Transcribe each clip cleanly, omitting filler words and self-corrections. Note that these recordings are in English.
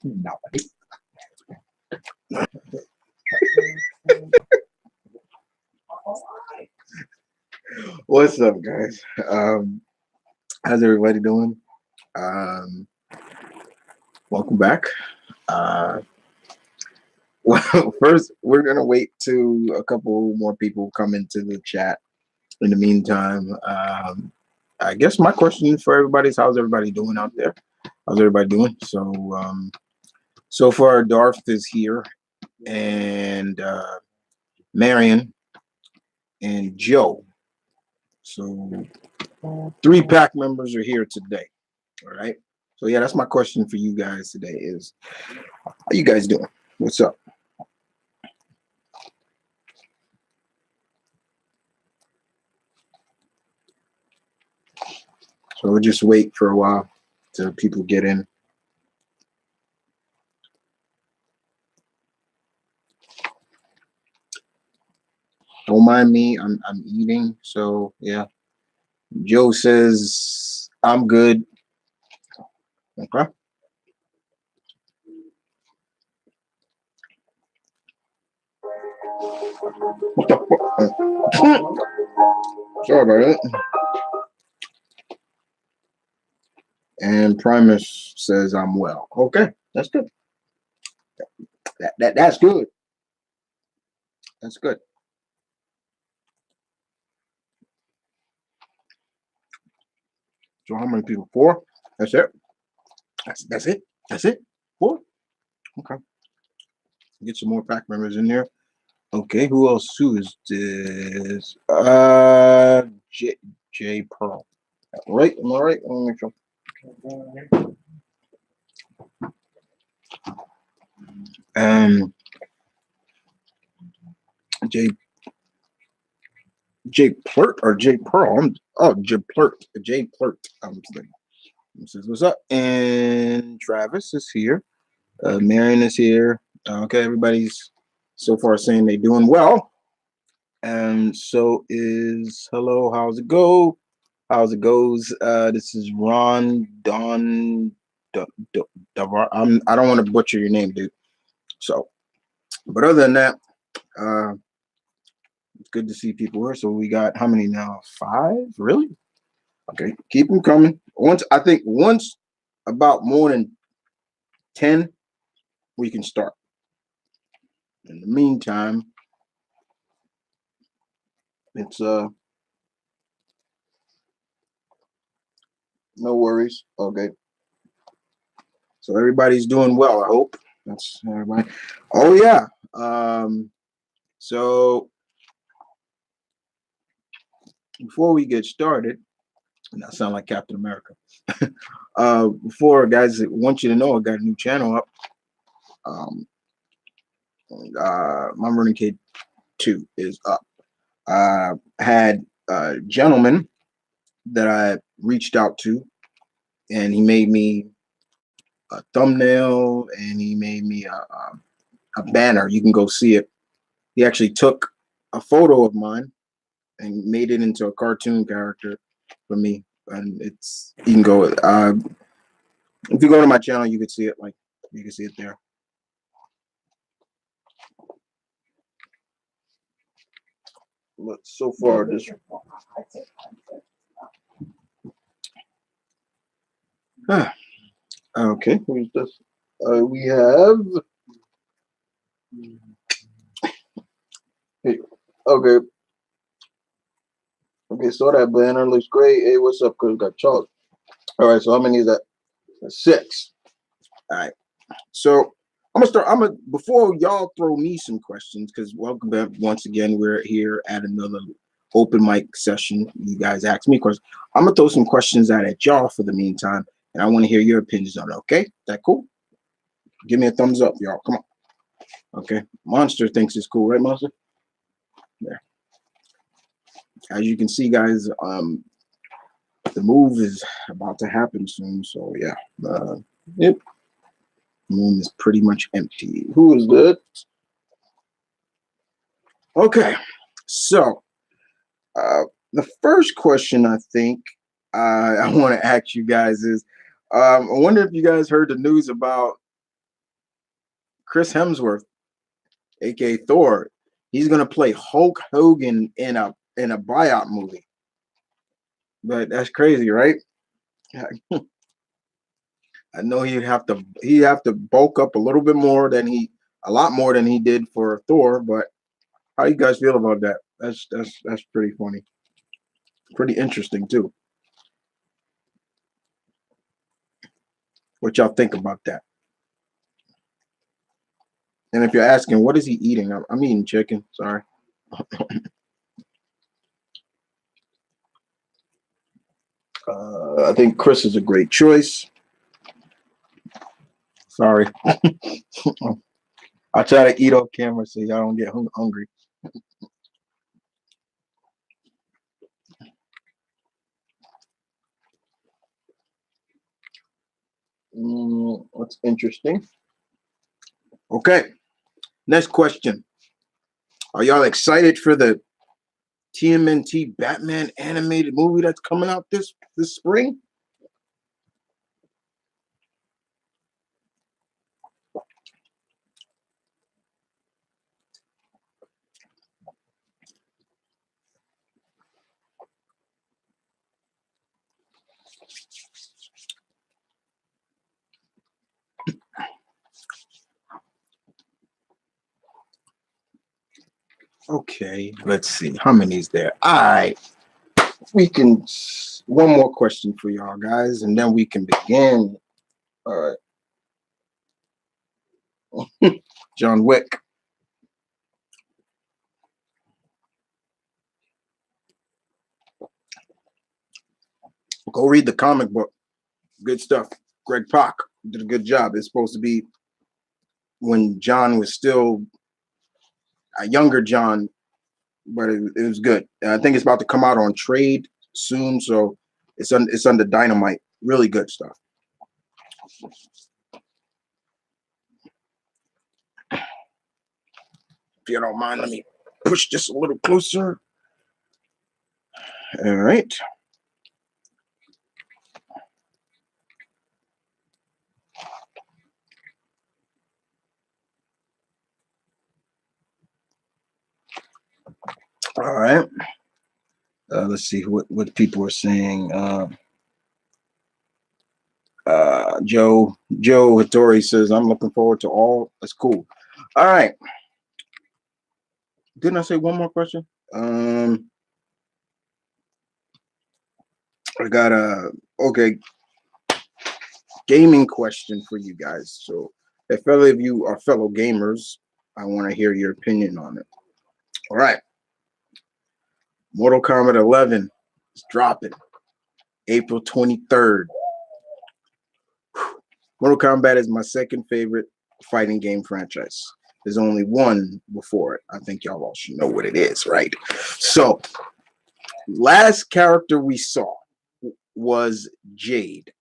Nobody. What's up, guys? How's everybody doing? Um, Welcome back. Uh, well, first, we're gonna wait till a couple more people come into the chat. In the meantime, I guess my question for everybody is, how's everybody doing out there? How's everybody doing? So far, Darth is here, and Marion and Joe. So 3 pack members are here today. All right. So yeah, that's my question for you guys today is, how you guys doing? What's up? So we'll just wait for a while till people get in. Don't mind me, I'm eating. So yeah. Joe says I'm good. Okay. What the fuck? Sorry about that. And Primus says I'm well. Okay, that's good. That's good. That's good. So how many people? 4? That's it. That's it. That's it. 4. Okay. Get some more pack members in there. Okay, who else? Who is this? J Pearl. Right? Am I right? Let me make sure. J Plurt or J Pearl. J Plurt. J Plurt. I'm thinking. Says what's up? And Travis is here. Marion is here. Okay, everybody's so far saying they're doing well. And so is hello, how's it go? How's it goes? This is Ron Don Davar. I don't want to butcher your name, dude. So, but other than that, it's good to see people here. So we got how many now? 5? Really? Okay, keep them coming. Once about more than 10, we can start. In the meantime, it's no worries. Okay. So everybody's doing well, I hope. That's everybody. Oh yeah. So before we get started, and I sound like Captain America. Before, guys, I want you to know I got a new channel up. M.V.K 2 is up. I had a gentleman that I reached out to, and he made me a thumbnail, and he made me a banner. You can go see it. He actually took a photo of mine and made it into a cartoon character for me. And it's, you can go, if you go to my channel, you can see it. Like, you can see it there. But so far, this. Okay, who's this? We have. Hey, okay. Okay, so that banner looks great. Hey, what's up? Cause got chalk. All right, so how many is that? 6. All right. So I'm gonna start. Before y'all throw me some questions, because welcome back once again. We're here at another open mic session. You guys ask me questions. I'm gonna throw some questions out at y'all for the meantime, and I want to hear your opinions on it. Okay, that cool? Give me a thumbs up, y'all. Come on. Okay, Monster thinks it's cool, right, Monster? There. As you can see, guys, the move is about to happen soon. So yeah, yep. Moon is pretty much empty. Who is that? Okay, so the first question I think I want to ask you guys is, I wonder if you guys heard the news about Chris Hemsworth, aka Thor, he's gonna play Hulk Hogan in a buyout movie. But that's crazy, right? I know he'd have to bulk up a little bit more than a lot more than he did for Thor. But how you guys feel about that? That's pretty funny, pretty interesting too. What y'all think about that? And if you're asking, what is he eating? I'm eating chicken. Sorry. I think Chris is a great choice. Sorry. I try to eat off camera so y'all don't get hungry. What's interesting? Okay. Next question. Are y'all excited for the TMNT Batman animated movie that's coming out this spring? Okay, let's see. How many is there? All right. We can one more question for y'all guys, and then we can begin. All right. John Wick. Go read the comic book. Good stuff. Greg Pak did a good job. It's supposed to be when John was still a younger John, but it was good. I think it's about to come out on trade soon, so it's under Dynamite. Really good stuff. If you don't mind, let me push this a little closer. All right. All right. Let's see what people are saying. Joe Hattori says, I'm looking forward to all. That's cool. All right. Didn't I say one more question? I got a gaming question for you guys. So if any of you are fellow gamers, I want to hear your opinion on it. All right. Mortal Kombat 11 is dropping April 23rd. Mortal Kombat is my second favorite fighting game franchise. There's only one before it. I think y'all all should know what it is, right? So, last character we saw was Jade.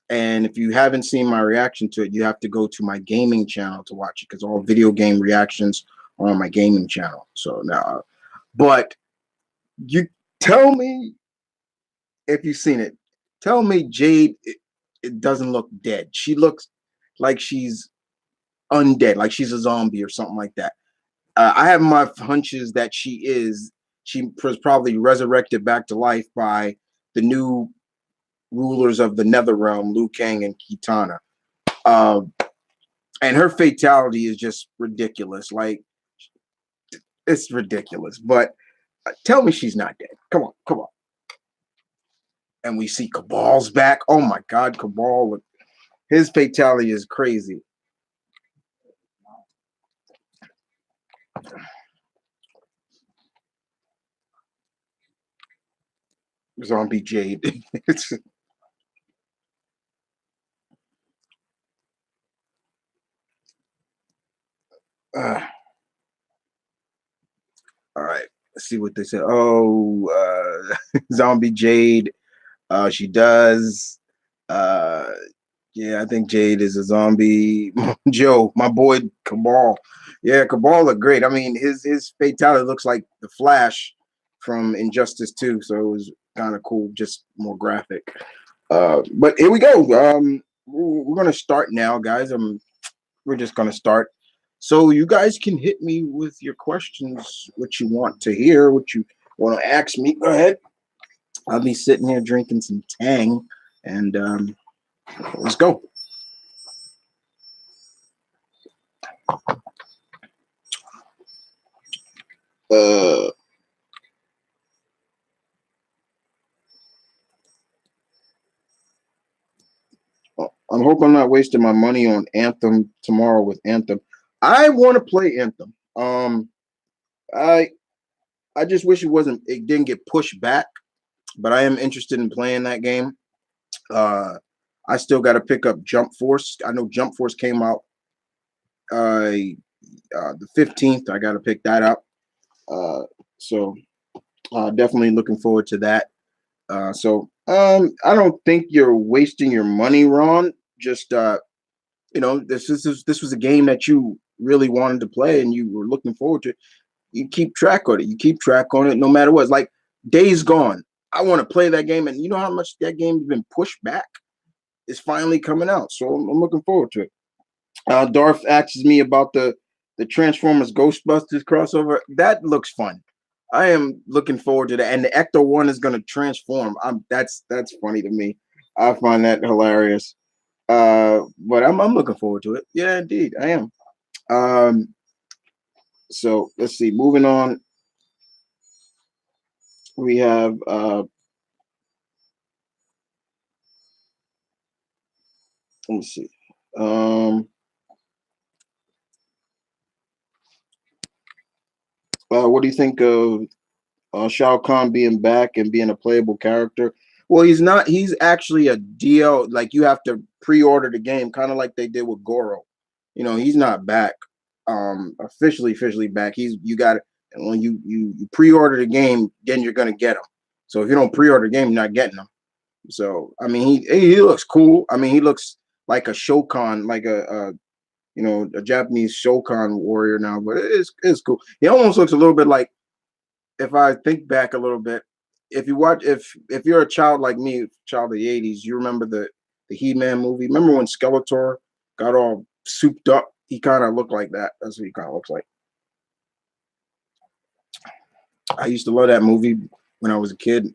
And if you haven't seen my reaction to it, you have to go to my gaming channel to watch it because all video game reactions are on my gaming channel. So now, but you tell me if you've seen it. Tell me Jade, it doesn't look dead. She looks like she's undead, like she's a zombie or something like that. I have my hunches that she was probably resurrected back to life by the new rulers of the Nether Realm, Liu Kang and Kitana. And her fatality is just ridiculous. Like, it's ridiculous. But tell me she's not dead. Come on. And we see Cabal's back. Oh my God, Cabal! His fatality is crazy. Zombie Jade. uh, all right. Let's see what they said. Oh, Zombie Jade. She does. Uh, yeah, I think Jade is a zombie. Joe, my boy Cabal. Yeah, Cabal looked great. I mean, his fatality looks like the Flash from Injustice 2, so it was kind of cool, just more graphic. But here we go. We're gonna start now, guys. we're just gonna start. So you guys can hit me with your questions, what you want to hear, what you want to ask me. Go ahead. I'll be sitting here drinking some Tang, and let's go. Uh, I'm hoping I'm not wasting my money on Anthem tomorrow with Anthem. I want to play Anthem. I I just wish it didn't get pushed back, but I am interested in playing that game. Uh, I still got to pick up Jump Force. I know Jump Force came out the 15th. I got to pick that up. Uh, so definitely looking forward to that. I don't think you're wasting your money, Ron. Just this was a game that you really wanted to play and you were looking forward to. You keep track on it. You keep track on it no matter what. It's like Days Gone. I want to play that game, and you know how much that game's been pushed back. It's finally coming out, so I'm looking forward to it. Darth asks me about the Transformers Ghostbusters crossover. That looks fun. I am looking forward to that. And the Ecto One is going to transform. That's funny to me. I find that hilarious. But I'm looking forward to it. Yeah, indeed, I am. Um, so let's see. Moving on, we have let me see. Um, what do you think of Shao Kahn being back and being a playable character? Well, he's not. He's actually a DL. Like you have to pre-order the game, kind of like they did with Goro. He's not back. Officially back. You got it. And when you pre-order the game, then you're gonna get him. So if you don't pre-order the game, you're not getting him. So I mean, he looks cool. I mean, he looks like a Shokan, like a Japanese Shokan warrior now. But it's cool. He almost looks a little bit like, if I think back a little bit, if you're a child like me, child of the '80s, you remember the He-Man movie. Remember when Skeletor got all souped up? He kind of looked like that. That's what he kind of looks like. I used to love that movie when I was a kid.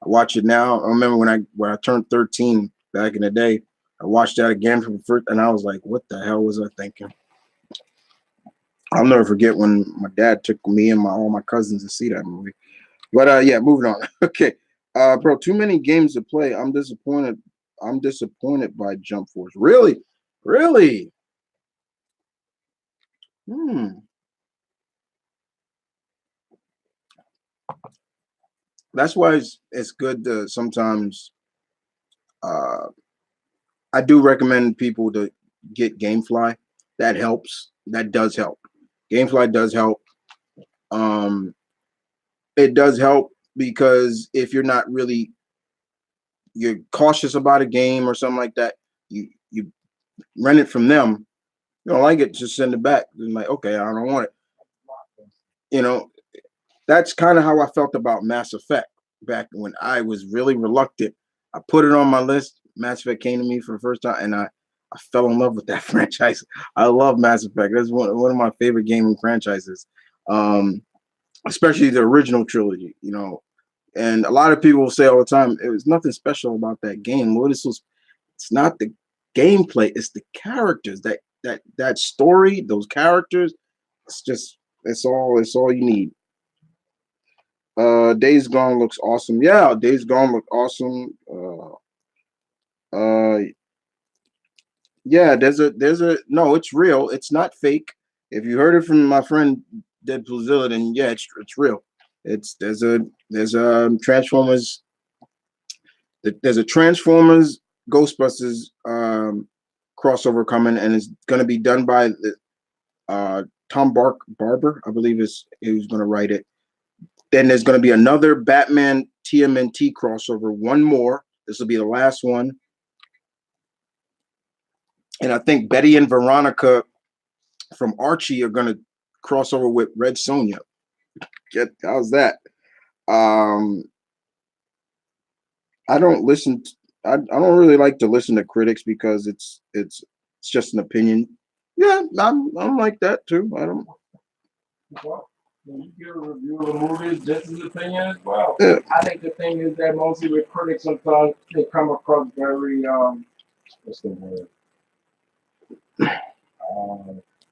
I watch it now. I remember when I turned 13 back in the day. I watched that again from the first, and I was like, "What the hell was I thinking?" I'll never forget when my dad took me and all my cousins to see that movie. But yeah, moving on. Okay. Bro, too many games to play. I'm disappointed. I'm disappointed by Jump Force. Really? Really? Hmm. That's why it's good to sometimes uh I do recommend people to get Gamefly. That helps. That does help. Gamefly does help. Um it does help because if you're cautious about a game or something like that, you rent it from them. You don't like it, just send it back. It's like, okay, I don't want it. You know, that's kind of how I felt about Mass Effect back when I was really reluctant. I put it on my list. Mass Effect came to me for the first time, and I fell in love with that franchise. I love Mass Effect. That's one of my favorite gaming franchises, um, especially the original trilogy. And a lot of people will say all the time, it was nothing special about that game. What is so? It's not the gameplay; it's the characters. That story, those characters. It's just it's all you need. Days Gone looks awesome. Yeah, Days Gone look awesome. Uh, yeah. There's a no. It's real. It's not fake. If you heard it from my friend Deadpoolzilla, then yeah, it's real. It's there's a Transformers. There's a Transformers Ghostbusters crossover coming, and it's gonna be done by Tom Barber, I believe is who's gonna write it. Then there's going to be another Batman TMNT crossover, one more. This will be the last one. And I think Betty and Veronica from Archie are going to cross over with Red Sonja. How's that? Um, I don't listen. I don't really like to listen to critics because it's just an opinion. Yeah, I'm like that too. I don't. Well, when you give a review of a movie, it's just his opinion as well. Yeah. I think the thing is that mostly with critics sometimes they come across very what's the word?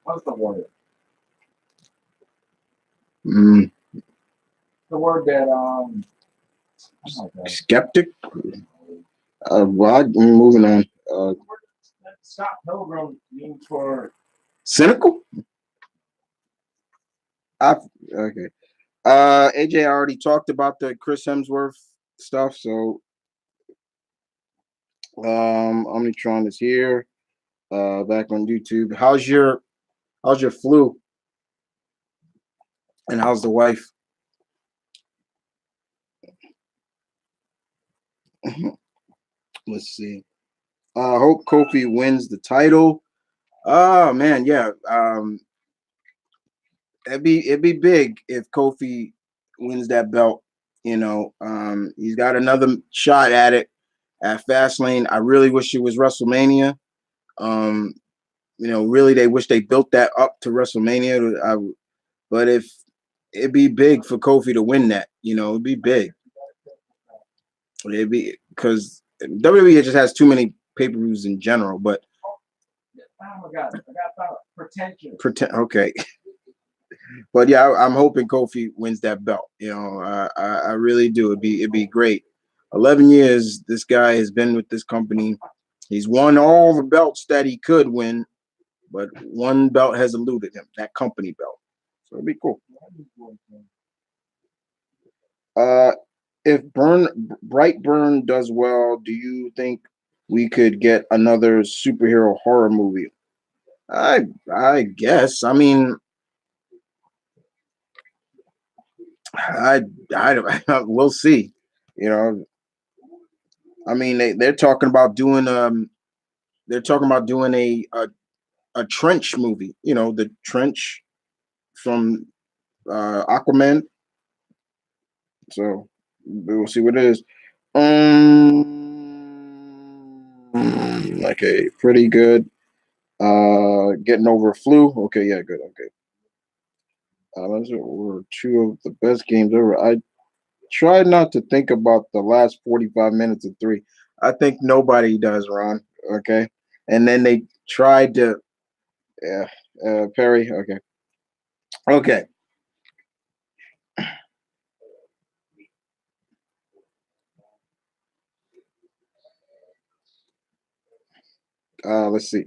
What's the word? Mm, The word that oh my god. skeptic. Well, I'm moving on. Scott Pilgrim means for Cynical. Okay. AJ already talked about the Chris Hemsworth stuff, so Omnitron is here. Back on YouTube. How's your flu? And how's the wife? Let's see. Hope Kofi wins the title. Oh man, yeah. It'd be big if Kofi wins that belt. He's got another shot at it at Fastlane. I really wish it was WrestleMania. Um, really they wish they built that up to WrestleMania. But if it'd be big for Kofi to win that, it'd be big. It'd be because WWE just has too many pay-per-views in general. But oh my god, I got found pretentious. okay. But yeah, I'm hoping Kofi wins that belt. I really do. It'd be great. 11 years this guy has been with this company. He's won all the belts that he could win, but one belt has eluded him. That company belt. So it'd be cool. Uh, if Brightburn does well, do you think we could get another superhero horror movie? I guess. I mean, I we'll see. You know, I mean they're talking about doing a trench movie. The trench from Aquaman. So we'll see what it is. Okay, pretty good. Getting over flu. Okay, yeah, good. Okay. Those were two of the best games ever. I tried not to think about the last 45 minutes of three. I think nobody does, Ron. Okay. And then they tried to, yeah, Perry. Okay. Okay. Let's see.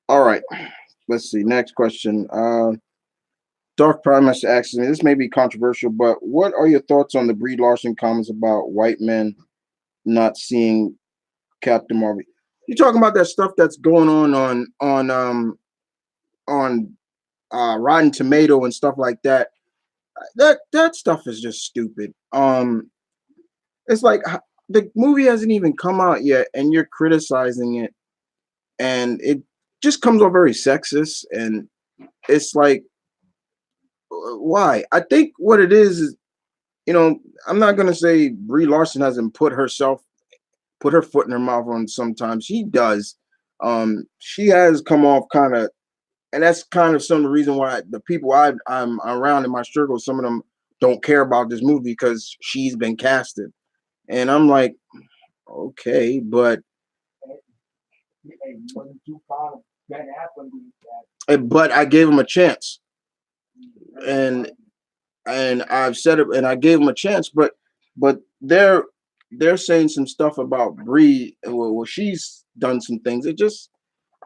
All right. Let's see. Next question. Dark Primus asks me, this may be controversial, but what are your thoughts on the Brie Larson comments about white men not seeing Captain Marvel? You're talking about that stuff that's going on Rotten Tomato and stuff like that. That stuff is just stupid. It's like the movie hasn't even come out yet, and you're criticizing it, and it just comes off very sexist. And it's like, why? I think what it is, I'm not gonna say Brie Larson hasn't put her foot in her mouth on sometimes. She does. She has come off kind of, and that's kind of some of the reason why the people I'm around in my circle, some of them don't care about this movie because she's been casted, and I'm like, okay, but I gave him a chance, and I've said it, and I gave him a chance, but they're saying some stuff about Bree. Well, she's done some things. It just,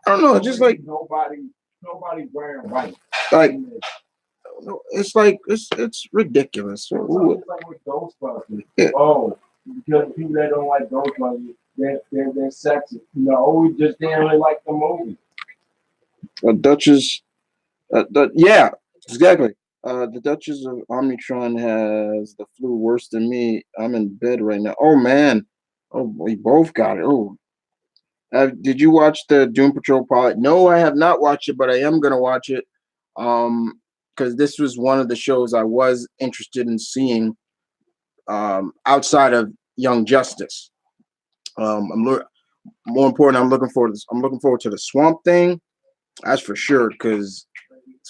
I don't know. It's just like nobody wearing white. like it's like it's ridiculous. It's like with Ghostbusters. Yeah. Oh, because people that don't like Ghostbusters, they're sexist. We just didn't really like the movie. Duchess, yeah, exactly. The Duchess of Omnitron has the flu worse than me. I'm in bed right now. Oh man. Oh, we both got it. Oh, did you watch the Doom Patrol pilot? No, I have not watched it, but I am gonna watch it. Because this was one of the shows I was interested in seeing. Outside of Young Justice, I'm more important, I'm looking forward to the Swamp Thing. That's for sure. Because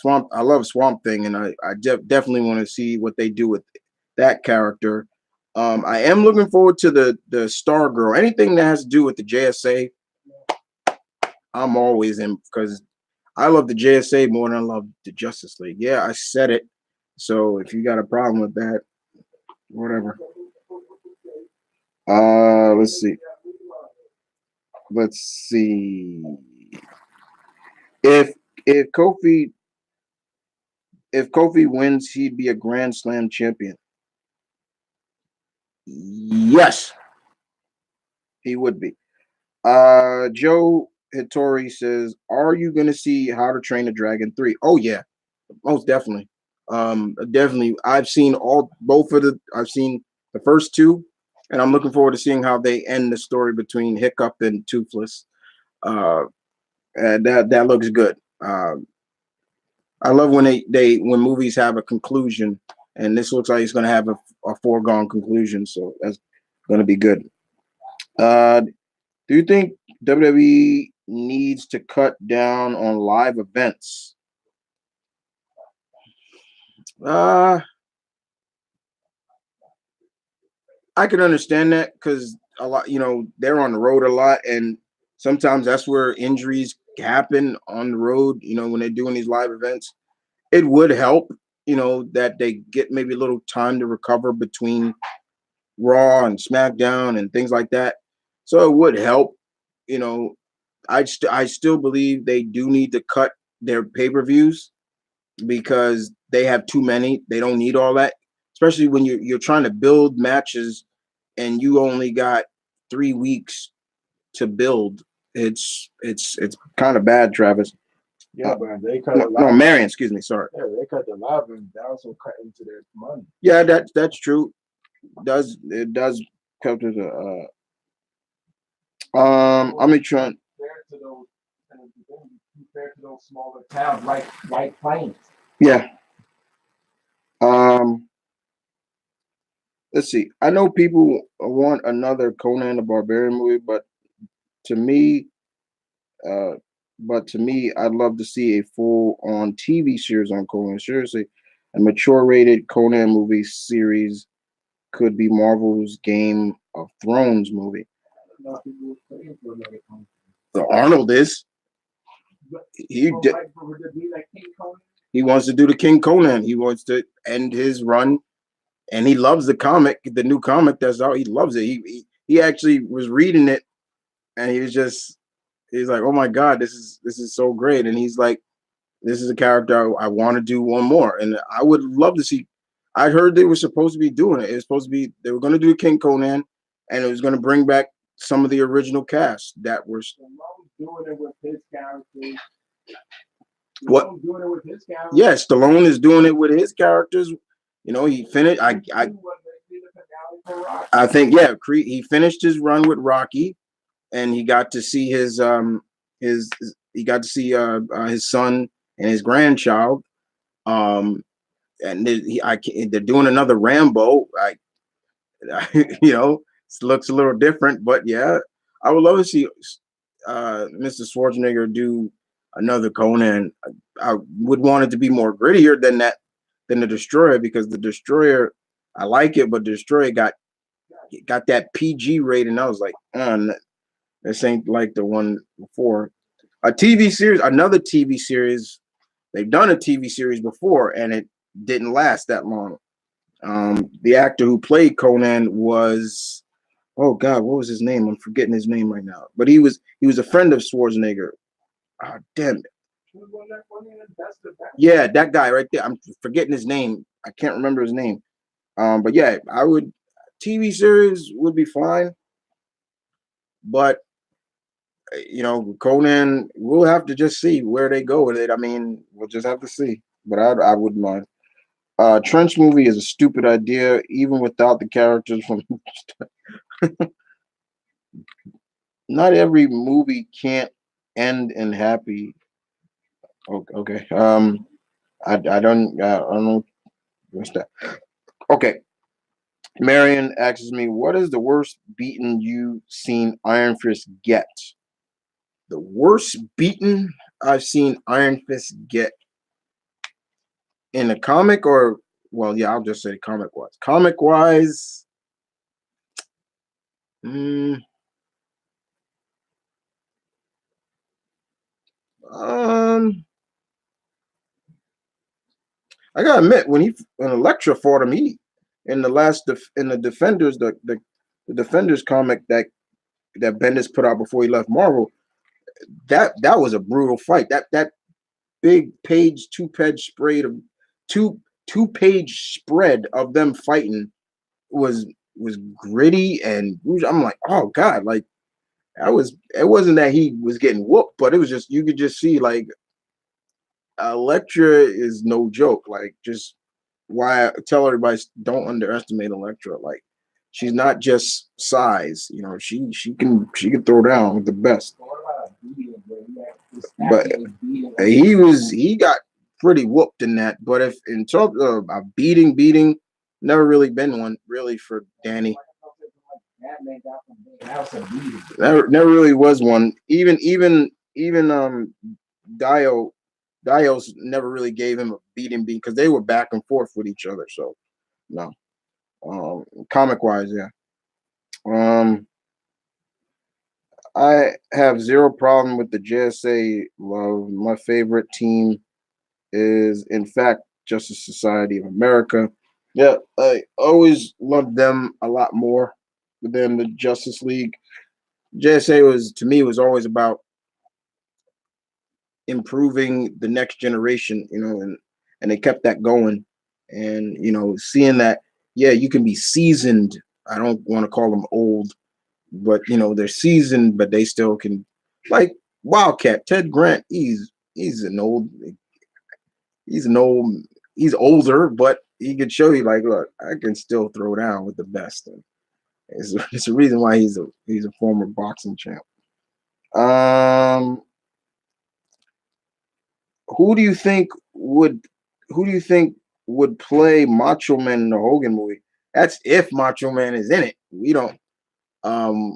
I love Swamp Thing, and I definitely want to see what they do with that character. I am looking forward to the Star Girl. Anything that has to do with the JSA, I'm always in because I love the JSA more than I love the Justice League. Yeah, I said it. So if you got a problem with that, whatever. Let's see. Let's see. If if Kofi if Kofi wins, he'd be a Grand Slam champion. Yes, he would be. Joe Hittori says, "Are you going to see How to Train a Dragon 3?" Oh yeah, most definitely. Definitely. I've seen the first two, and I'm looking forward to seeing how they end the story between Hiccup and Toothless. Uh, and that looks good. I love when when movies have a conclusion, and this looks like it's going to have a foregone conclusion, so that's going to be good. Uh, do you think WWE needs to cut down on live events? Uh, I can understand that because a lot, they're on the road a lot, and sometimes that's where injuries happen on the road. When they're doing these live events, it would help, that they get maybe a little time to recover between Raw and SmackDown and things like that. So it would help. You know, I still believe they do need to cut their pay-per-views because they have too many. They don't need all that, especially when you're trying to build matches and you only got 3 weeks to build. It's kind of bad, Travis. Yeah, but they cut no, Marion, excuse me, sorry. Yeah, they cut the live and they also cut into their money. Yeah, that's true. It does come to the I'm trying Compared to those smaller towns like Plains. yeah. Um let's see. I know people want another Conan the Barbarian movie, to me, uh to me, I'd love to see a full on TV series on Conan. Seriously, a mature rated Conan movie series could be Marvel's Game of Thrones movie. The Arnold is. He did. He wants to do the King Conan. He wants to end his run, and he loves the comic, the new comic that's out. He loves it. He actually was reading it, and he's like, oh my god, this is so great. And he's like, this is a character I want to do one more, and I would love to see. I heard they were supposed to be doing it. It was supposed to be they were going to do King Conan, and it was going to bring back some of the original cast that were doing it with his characters. What? Doing it with his characters. Yes, Stallone is doing it with his characters. He finished. I think he finished his run with Rocky, and he got to see his he got to see his son and his grandchild. And they're doing another Rambo. It looks a little different, but yeah, I would love to see Mr. Schwarzenegger do another Conan. I would want it to be more grittier than the Destroyer, because the Destroyer, I like it, but the Destroyer got that PG rating. I was like, this ain't like the one before. Another TV series. They've done a TV series before, and it didn't last that long. The actor who played Conan was, oh God, what was his name? I'm forgetting his name right now. But he was a friend of Schwarzenegger. Oh, damn it. Yeah, that guy right there. I'm forgetting his name. I can't remember his name. But yeah, TV series would be fine. But Conan, we'll have to just see where they go with it. I mean, we'll just have to see. But I wouldn't mind. Trench movie is a stupid idea, even without the characters from. Not every movie can't end in happy. Okay. I don't know what's that. Okay. Marion asks me, "What is the worst beating you seen Iron Fist get?" The worst beating I've seen Iron Fist get in a comic, or well, yeah, I'll just say comic wise. Comic wise, mm, um, I gotta admit, when Elektra fought him, he in the in the Defenders, the Defenders comic that Bendis put out before he left Marvel, that was a brutal fight. That big two two-page spread of them fighting was was gritty and I'm like, oh god, like it wasn't that he was getting whooped, but it was just you could just see like Elektra is no joke. Like just why I tell everybody don't underestimate Elektra. Like she's not just size, you know, she can throw down with the best. But he got pretty whooped in that. But if in terms of a beating, never really been one really for Danny. Never really was one. Even Dio Dios never really gave him a beating because they were back and forth with each other. So no, comic wise, yeah. Um, I have zero problem with the JSA love. My favorite team is, in fact, Justice Society of America. Yeah, I always loved them a lot more than the Justice League. JSA was to me was always about improving the next generation, you know, and they kept that going. And you know, seeing that, yeah, you can be seasoned. I don't want to call them old, but you know, they're seasoned, but they still can, like Wildcat Ted Grant. He's an old, he's an old, he's older, but he could show you like, look, I can still throw down with the best. And it's a reason why he's a former boxing champ. Um, who do you think would who do you think would play Macho Man in the Hogan movie? That's if Macho Man is in it. We don't. Um,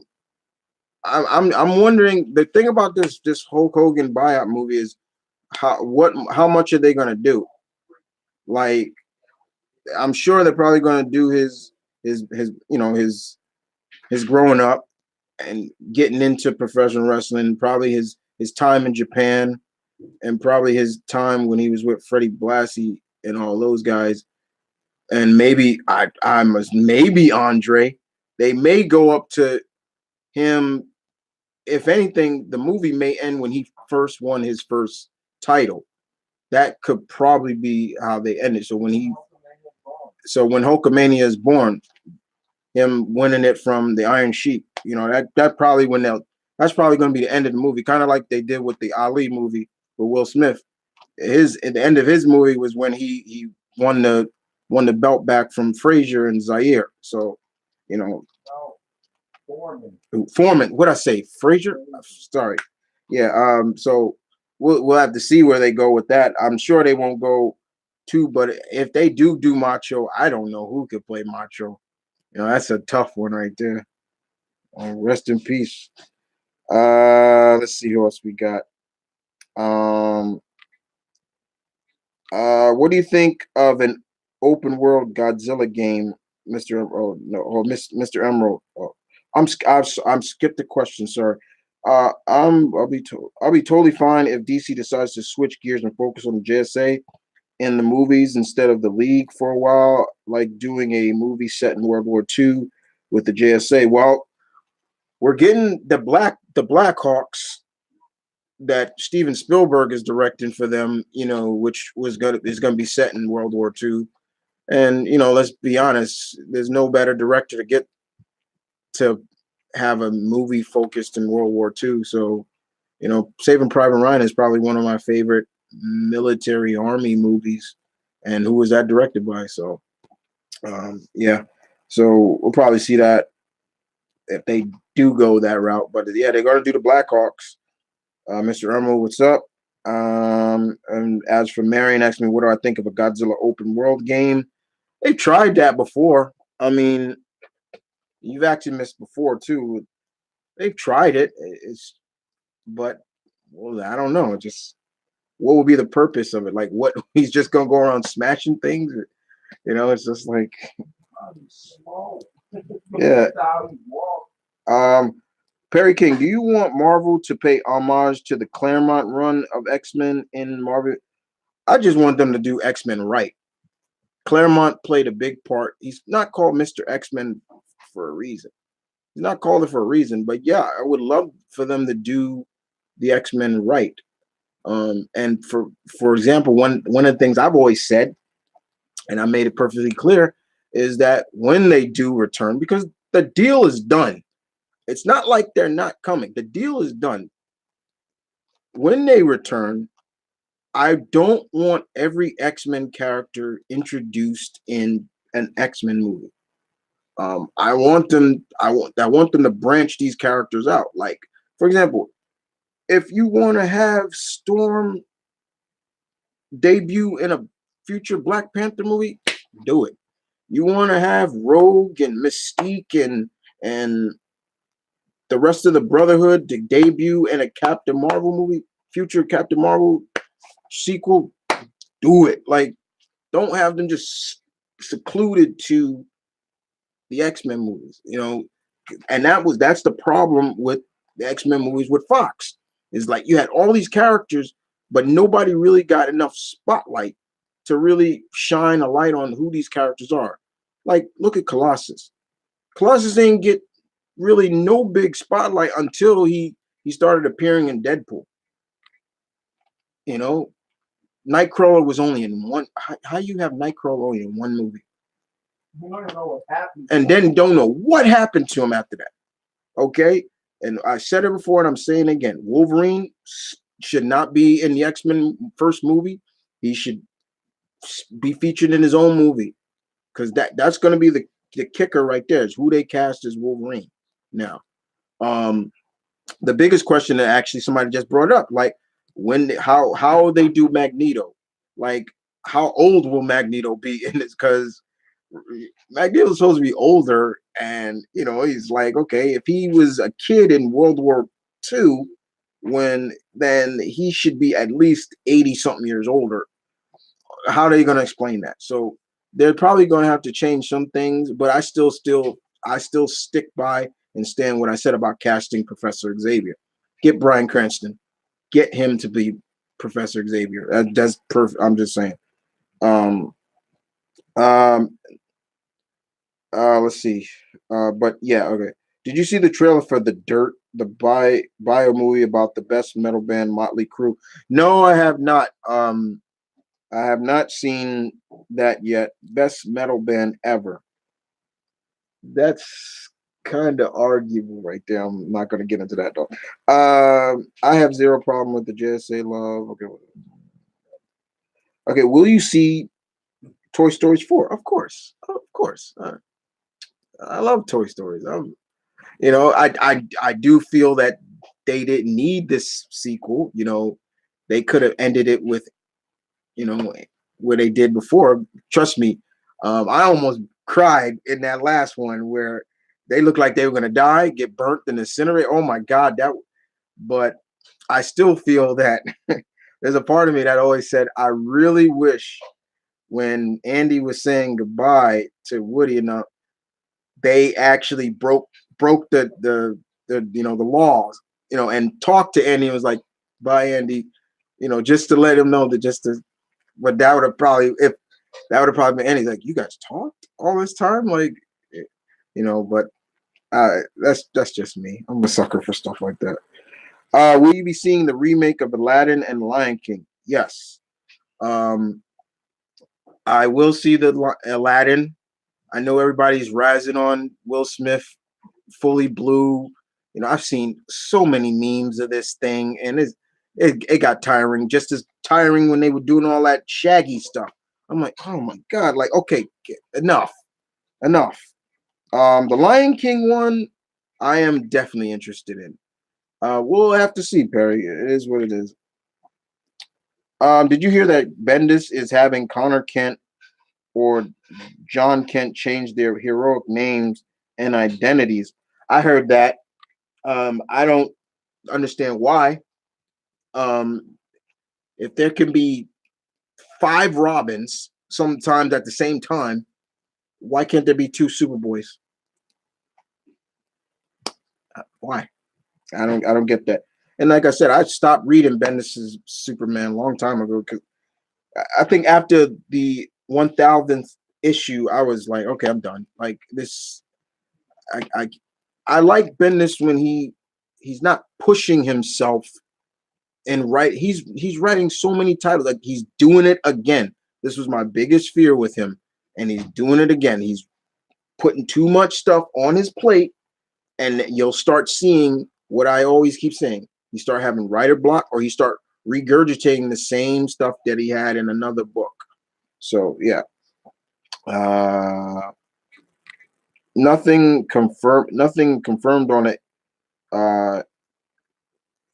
I'm wondering the thing about this Hulk Hogan buyout movie is how much are they gonna do? Like I'm sure they're probably gonna do his you know his growing up and getting into professional wrestling, probably his time in Japan and probably his time when he was with Freddie Blassie and all those guys, and maybe I must maybe Andre. They may go up to him. If anything, the movie may end when he first won his first title. That could probably be how they end it. So when Hulkamania is born, him winning it from the Iron Sheik, you know that probably that's probably going to be the end of the movie, kind of like they did with the Ali movie with Will Smith. His at the end of his movie was when he won the belt back from Frazier and Zaire. So, you know, Foreman. What I say, Frazier? Sorry. Yeah. So we'll have to see where they go with that. I'm sure they won't go too, but if they do Macho, I don't know who could play Macho. You know, that's a tough one right there. Rest in peace. Let's see who else we got. Um, what do you think of an open world Godzilla game, Mister? Oh no, oh Mister Emerald. Oh, I'm skipped the question, sir. I'll be totally fine if DC decides to switch gears and focus on the JSA in the movies instead of the League for a while, like doing a movie set in World War II with the JSA. Well, we're getting the Blackhawks that Steven Spielberg is directing for them, you know, which is gonna be set in World War II. And you know, let's be honest, there's no better director to get to have a movie focused in World War II. So, you know, Saving Private Ryan is probably one of my favorite military army movies. And who was that directed by? So, yeah. So we'll probably see that if they do go that route. But yeah, they're going to do the Blackhawks. Mr. Emerald, what's up? And as for Marion, asked me, what do I think of a Godzilla open world game? They tried that before. I mean, you've actually missed before too. They've tried it. But well, I don't know. Just what would be the purpose of it? Like, what he's just gonna go around smashing things? It's just like, yeah. Perry King, do you want Marvel to pay homage to the Claremont run of X-Men in Marvel? I just want them to do X-Men right. Claremont played a big part. He's not called Mr. X-Men for a reason. He's not called it for a reason. But yeah, I would love for them to do the X-Men right. And for example, one of the things I've always said, and I made it perfectly clear, is that when they do return, because the deal is done. It's not like they're not coming. The deal is done. When they return, I don't want every X-Men character introduced in an X-Men movie. I want them. I want them to branch these characters out. Like, for example, if you want to have Storm debut in a future Black Panther movie, do it. You want to have Rogue and Mystique and the rest of the Brotherhood to debut in a Captain Marvel movie, future Captain Marvel sequel, do it. Like, don't have them just secluded to the X-Men movies, and that's the problem with the X-Men movies with Fox. Is like you had all these characters, but nobody really got enough spotlight to really shine a light on who these characters are. Like, look at Colossus. Colossus didn't get really no big spotlight until he started appearing in Deadpool. You know, Nightcrawler was only in one. How you have Nightcrawler only in one movie? You don't know what happened. And then don't know what happened to him after that. Okay, and I said it before, and I'm saying it again. Wolverine should not be in the X-Men first movie. He should be featured in his own movie because that's going to be the kicker right there. Is who they cast as Wolverine. Now, the biggest question that actually somebody just brought up, like how they do Magneto, like how old will Magneto be in this? Because Magneto's supposed to be older, and he's like, okay, if he was a kid in World War II, then he should be at least 80 something years older. How are they going to explain that? So they're probably going to have to change some things, but I still stick by and stand what I said about casting Professor Xavier. Get Bryan Cranston, get him to be Professor Xavier. That's perfect. I'm just saying. Um, um, let's see. But yeah, okay. Did you see the trailer for The Dirt, the bio movie about the best metal band Motley Crue? No, I have not. I have not seen that yet. Best metal band ever. That's kind of arguable right there. I'm not going to get into that though. I have zero problem with the JSA love. Okay. Okay. Will you see Toy Stories 4? Of course. Of course. I love Toy Stories. I do feel that they didn't need this sequel. They could have ended it with, you know, where they did before. Trust me, I almost cried in that last one where they looked like they were gonna die, get burnt and incinerated. Oh my God, that. But I still feel that there's a part of me that always said, I really wish when Andy was saying goodbye to Woody, they actually broke the laws, and talked to Andy and was like, bye, Andy, just to let him know that but that would have probably, if that would have probably been Andy's like, you guys talked all this time, like, but that's just me. I'm a sucker for stuff like that. Will you be seeing the remake of Aladdin and Lion King? Yes. I will see the Aladdin. I know everybody's rising on Will Smith, fully blue. I've seen so many memes of this thing, and it got tiring. Just as tiring when they were doing all that Shaggy stuff. I'm like, oh my God, like, okay, enough. The Lion King one, I am definitely interested in. We'll have to see, Perry. It is what it is. Did you hear that Bendis is having Connor Kent or John Kent changed their heroic names and identities. I heard that. I don't understand why. Um, if there can be five Robins sometimes at the same time, why can't there be two Superboys? Why? I don't get that. And like I said, I stopped reading Bendis's Superman a long time ago because I think after the 1000th issue, I was like, okay, I'm done. Like this, I I, I like Bendis when he's not pushing himself and he's writing so many titles, like he's doing it again. This was my biggest fear with him, and he's doing it again. He's putting too much stuff on his plate, and you'll start seeing what I always keep saying. You start having writer block, or he start regurgitating the same stuff that he had in another book. So yeah, uh, nothing confirmed on it. Uh,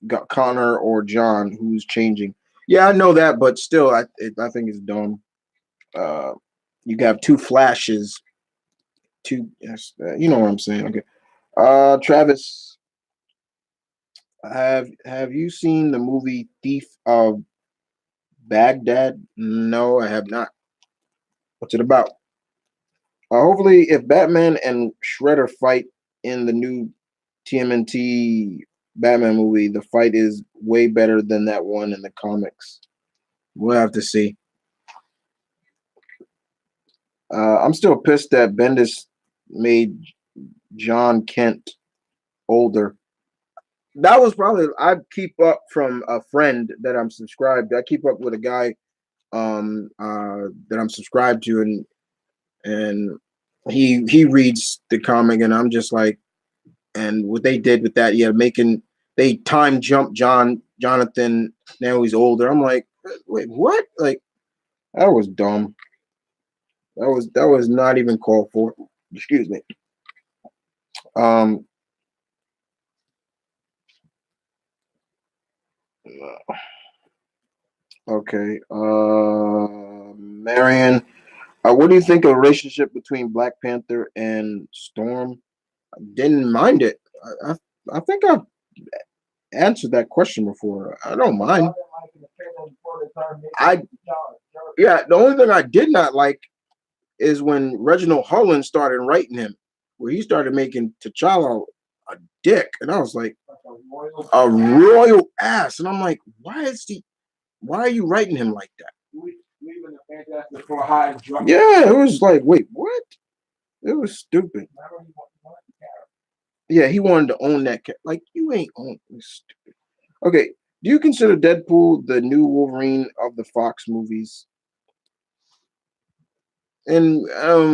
got Connor or John who's changing. Yeah, I know that, but still, I think it's dumb. Uh, you have two flashes, two. Yes, you know what I'm saying. Okay. Travis, have you seen the movie Thief of Baghdad? No, I have not. What's it about? Hopefully, if Batman and Shredder fight in the new TMNT Batman movie, the fight is way better than that one in the comics. We'll have to see. I'm still pissed that Bendis made John Kent older. That was probably I keep up from a friend that I'm subscribed. I keep up with a guy that I'm subscribed to, and he reads the comic, and I'm just like, and what they did with that, yeah, they time jump Jonathan. Now he's older. I'm like, wait, what? Like that was dumb. That was not even called for. Excuse me. Um. Okay. Marion, what do you think of the relationship between Black Panther and Storm? I didn't mind it. I think I've answered that question before. I don't mind. I Yeah. The only thing I did not like is when Reginald Holland started writing him, where he started making T'Challa a dick, and I was like, a royal ass, and I'm like, why are you writing him like that? Yeah, it was like, wait, what? It was stupid. Yeah, he wanted to own that. Like, you ain't own this. Stupid. Okay, do you consider Deadpool the new Wolverine of the Fox movies? In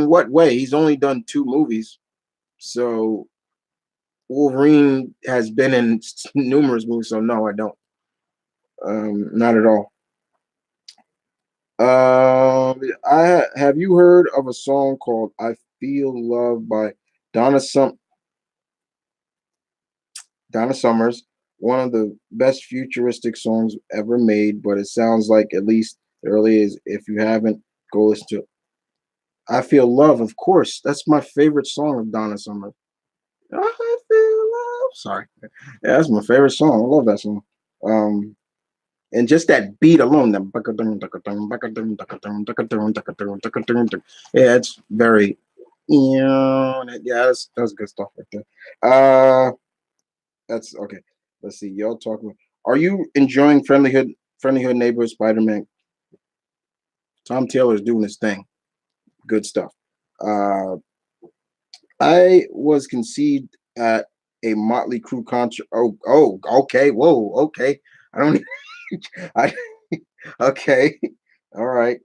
what way? He's only done two movies, so Wolverine has been in numerous movies. So no, I don't. Not at all. I have you heard of a song called "I Feel Love" by Donna Sum Donna Summers? One of the best futuristic songs ever made, but it sounds like at least the earliest. If you haven't, go listen to it. "I Feel Love," of course. That's my favorite song of Donna Summers. I feel love. Sorry, yeah, that's my favorite song. I love that song. Um, and just that beat alone, yeah, it's very, yeah, that's good stuff right there. That's okay. Let's see, y'all talking. Are you enjoying Friendlyhood Neighborhood Spider-Man? Tom Taylor is doing his thing. Good stuff. Uh, I was conceived at a Motley Crue concert. Okay. Whoa, okay. I don't. I okay. All right.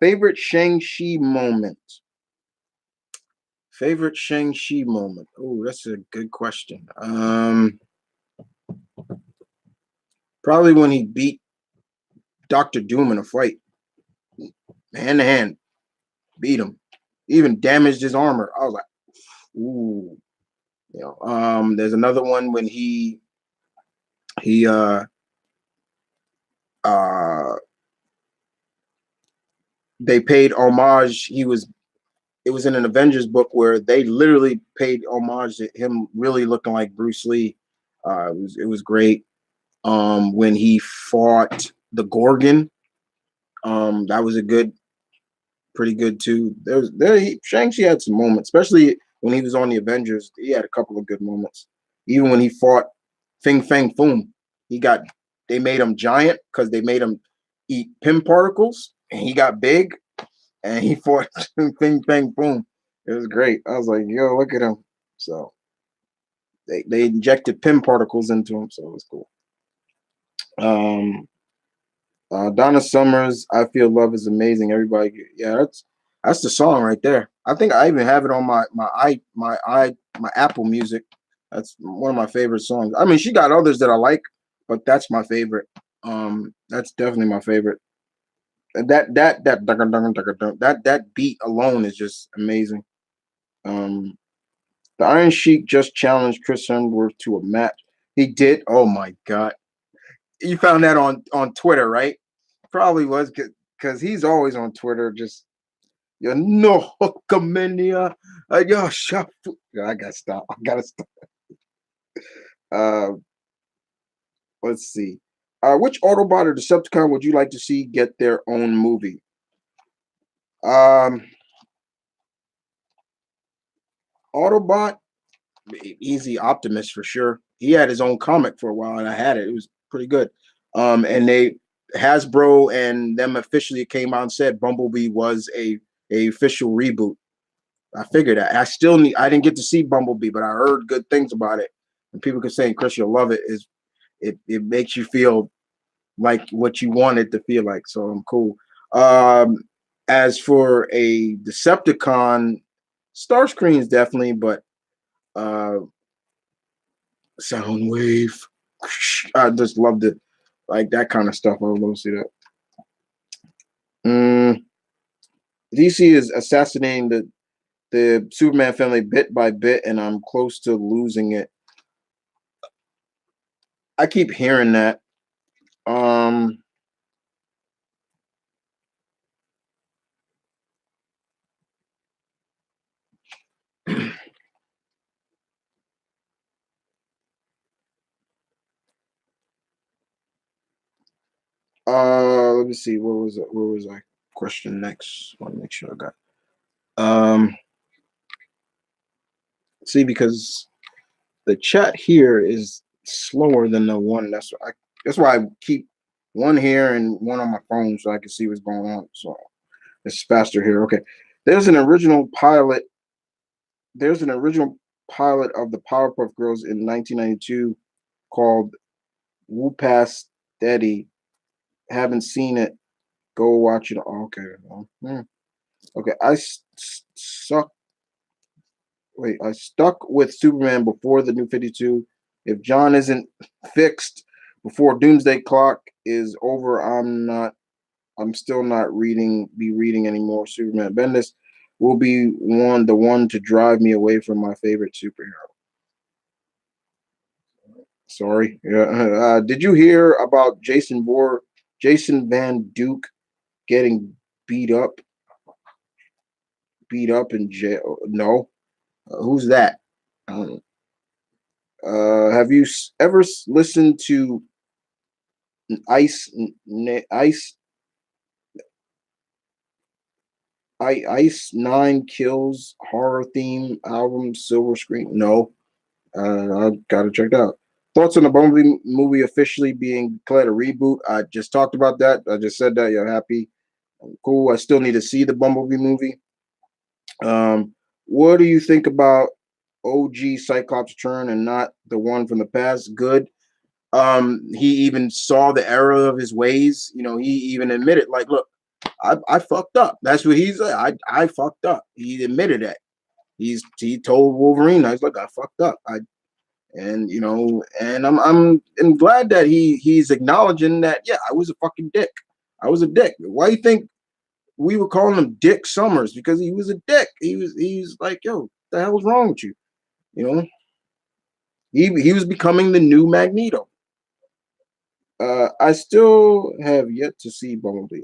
Favorite Shang-Chi moment. Favorite Shang-Chi moment. Oh, that's a good question. Probably when he beat Doctor Doom in a fight, hand to hand, beat him, even damaged his armor. I was like, ooh. There's another one when he uh they paid homage. It was in an Avengers book where they literally paid homage to him really looking like Bruce Lee. It was great. When he fought the Gorgon, that was a pretty good too. Shang-Chi had some moments, especially when he was on the Avengers. He had a couple of good moments. Even when he fought Fing Fang Foom, he got they made him giant because they made him eat Pym particles, and he got big, and he fought Fing Fang Foom. It was great. I was like, yo, look at him. So they injected Pym particles into him, so it was cool. Um, Donna Summers, I feel love is amazing. Everybody, yeah, that's the song right there. I think I even have it on my Apple Music. That's one of my favorite songs. I mean, she got others that I like, but that's my favorite. That's definitely my favorite. That beat alone is just amazing. Um, the Iron Sheik just challenged Chris Hemsworth to a match. He did. Oh my god! You found that on Twitter, right? Probably was because he's always on Twitter. Just you know, Kamenia. Yo, shut. I gotta stop. I gotta stop. Uh, let's see. Which Autobot or Decepticon would you like to see get their own movie? Um, Autobot, easy Optimus for sure. He had his own comic for a while, and I had it. It was pretty good. And they Hasbro and them officially came out and said Bumblebee was a official reboot. I figured that. I didn't get to see Bumblebee, but I heard good things about it. And people could say, Chris, you'll love it. It makes you feel like what you want it to feel like. So I'm cool. Um, as for a Decepticon, Starscream's definitely, but uh Soundwave. I just loved it. Like that kind of stuff. I would love to see that. DC is assassinating the Superman family bit by bit, and I'm close to losing it. I keep hearing that. Um, let me see. Where was it? Where was I? Question next. I want to make sure I got. Um, see, because the chat here is slower than the one. That's why I keep one here and one on my phone so I can see what's going on. So it's faster here. Okay. There's an original pilot. There's an original pilot of the Powerpuff Girls in 1992 called Whoop-Ass Daddy. Haven't seen it. Go watch it. Okay. Okay. Suck. Wait. I stuck with Superman before the New 52. If John isn't fixed before Doomsday Clock is over, I'm still not reading anymore. Superman Bendis will be the one to drive me away from my favorite superhero. Sorry. Yeah. Did you hear about Jason Van Duke getting beat up, in jail? No. Who's that? Um, have you ever listened to Ice Ice Ice Nine Kills horror theme album Silver Screen? No. I gotta check it out. Thoughts on the Bumblebee movie officially being declared a reboot? I just talked about that. I just said that. You're happy. Cool. I still need to see the Bumblebee movie. What do you think about OG Cyclops turn and not the one from the past? Good. He even saw the error of his ways. You know, he even admitted, like, look, I fucked up. That's what he said. I fucked up. He admitted that. He told Wolverine, I was like, I fucked up. I'm glad that he's acknowledging that, yeah, I was a fucking dick. I was a dick. Why do you think we were calling him Dick Summers? Because he was a dick. He's like, yo, what the hell was wrong with you? You know, he was becoming the new Magneto. I still have yet to see Bumblebee.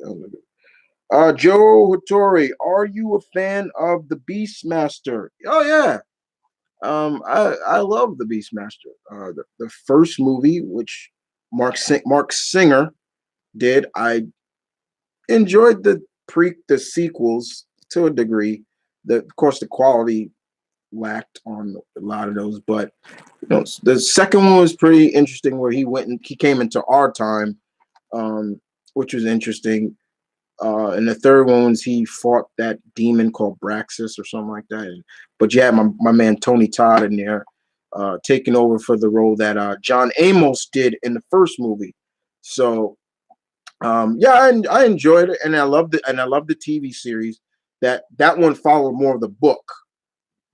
Joe Hattori, are you a fan of the Beastmaster? Oh yeah. I love the Beastmaster. The first movie, which Mark Singer did, I enjoyed the sequels to a degree. Of course, the quality lacked on a lot of those, but the second one was pretty interesting, where he came into our time, um, which was interesting. And the third one was he fought that demon called Braxis or something like that. But you had my man Tony Todd in there, taking over for the role that John Amos did in the first movie. So yeah, I enjoyed it, and I love the TV series. That one followed more of the book,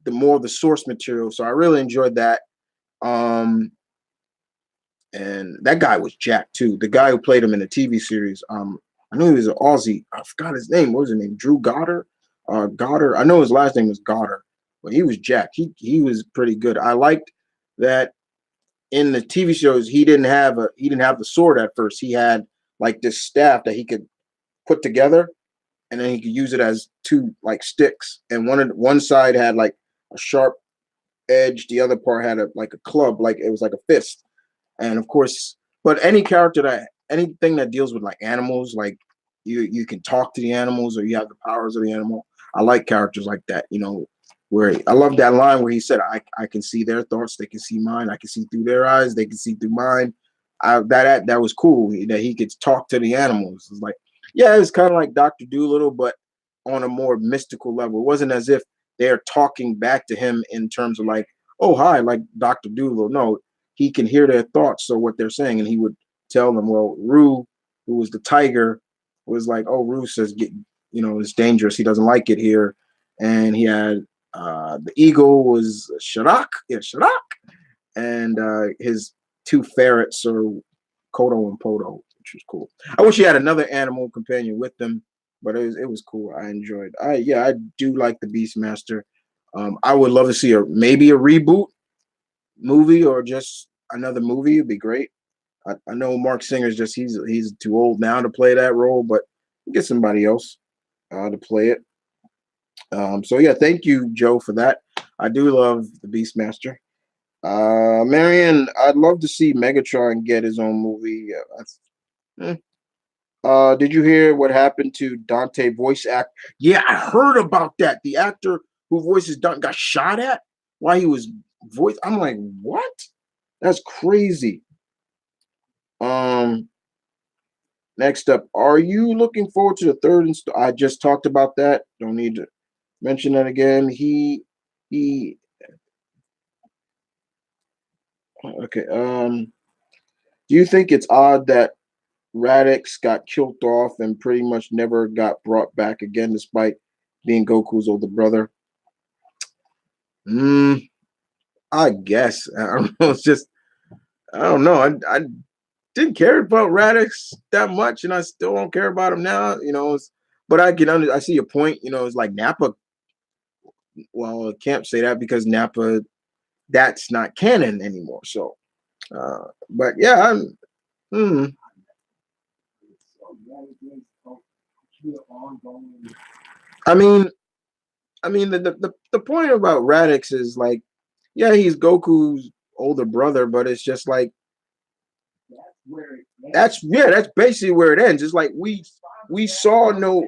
the more of the source material. So I really enjoyed that. Um, and that guy was Jack too. The guy who played him in the TV series. I knew he was an Aussie. I forgot his name. What was his name? Drew Goddard. Goddard. I know his last name was Goddard, but he was Jack. He was pretty good. I liked that in the TV shows he didn't have the sword at first. He had like this staff that he could put together, and then he could use it as two like sticks. And one side had like a sharp edge. The other part had like a club, like it was like a fist. And of course, but anything that deals with like animals, like you can talk to the animals or you have the powers of the animal. I like characters like that, where I love that line where he said, I can see their thoughts, they can see mine, I can see through their eyes, they can see through mine. That was cool that he could talk to the animals. It's like, yeah, it's kind of like Dr. Doolittle, but on a more mystical level. It wasn't as if they're talking back to him in terms of like, oh hi, like Dr. Doolittle. No, he can hear their thoughts, so what they're saying, and he would tell them, well, Rue, who was the tiger, was like, oh, Rue says, it's dangerous. He doesn't like it here. And he had the eagle was Sharak, yeah, Sharak, and his two ferrets are Kodo and Podo, which was cool. I wish he had another animal companion with them, but it was cool. I enjoyed. I do like the Beastmaster. I would love to see maybe a reboot movie or just another movie. It'd be great. I know Mark Singer's just he's too old now to play that role, but get somebody else to play it. So yeah, thank you, Joe, for that. I do love the Beastmaster. Marion, I'd love to see Megatron get his own movie. Did you hear what happened to Dante voice act? Yeah, I heard about that. The actor who voices Dante got shot at while he was voice. I'm like, what? That's crazy. Um, Next up, are you looking forward to the third I just talked about that. Don't need to mention that again. He okay. Do you think it's odd that Radix got killed off and pretty much never got brought back again, despite being Goku's older brother? Mm, I guess. I don't know. It's just I don't know. I didn't care about Radix that much, and I still don't care about him now. But I see your point. It's like Nappa. Well, I can't say that because Nappa, that's not canon anymore. So, but yeah, hmm. I mean, the point about Radix is like, yeah, he's Goku's older brother, but it's just like that's basically where it ends. It's like we saw no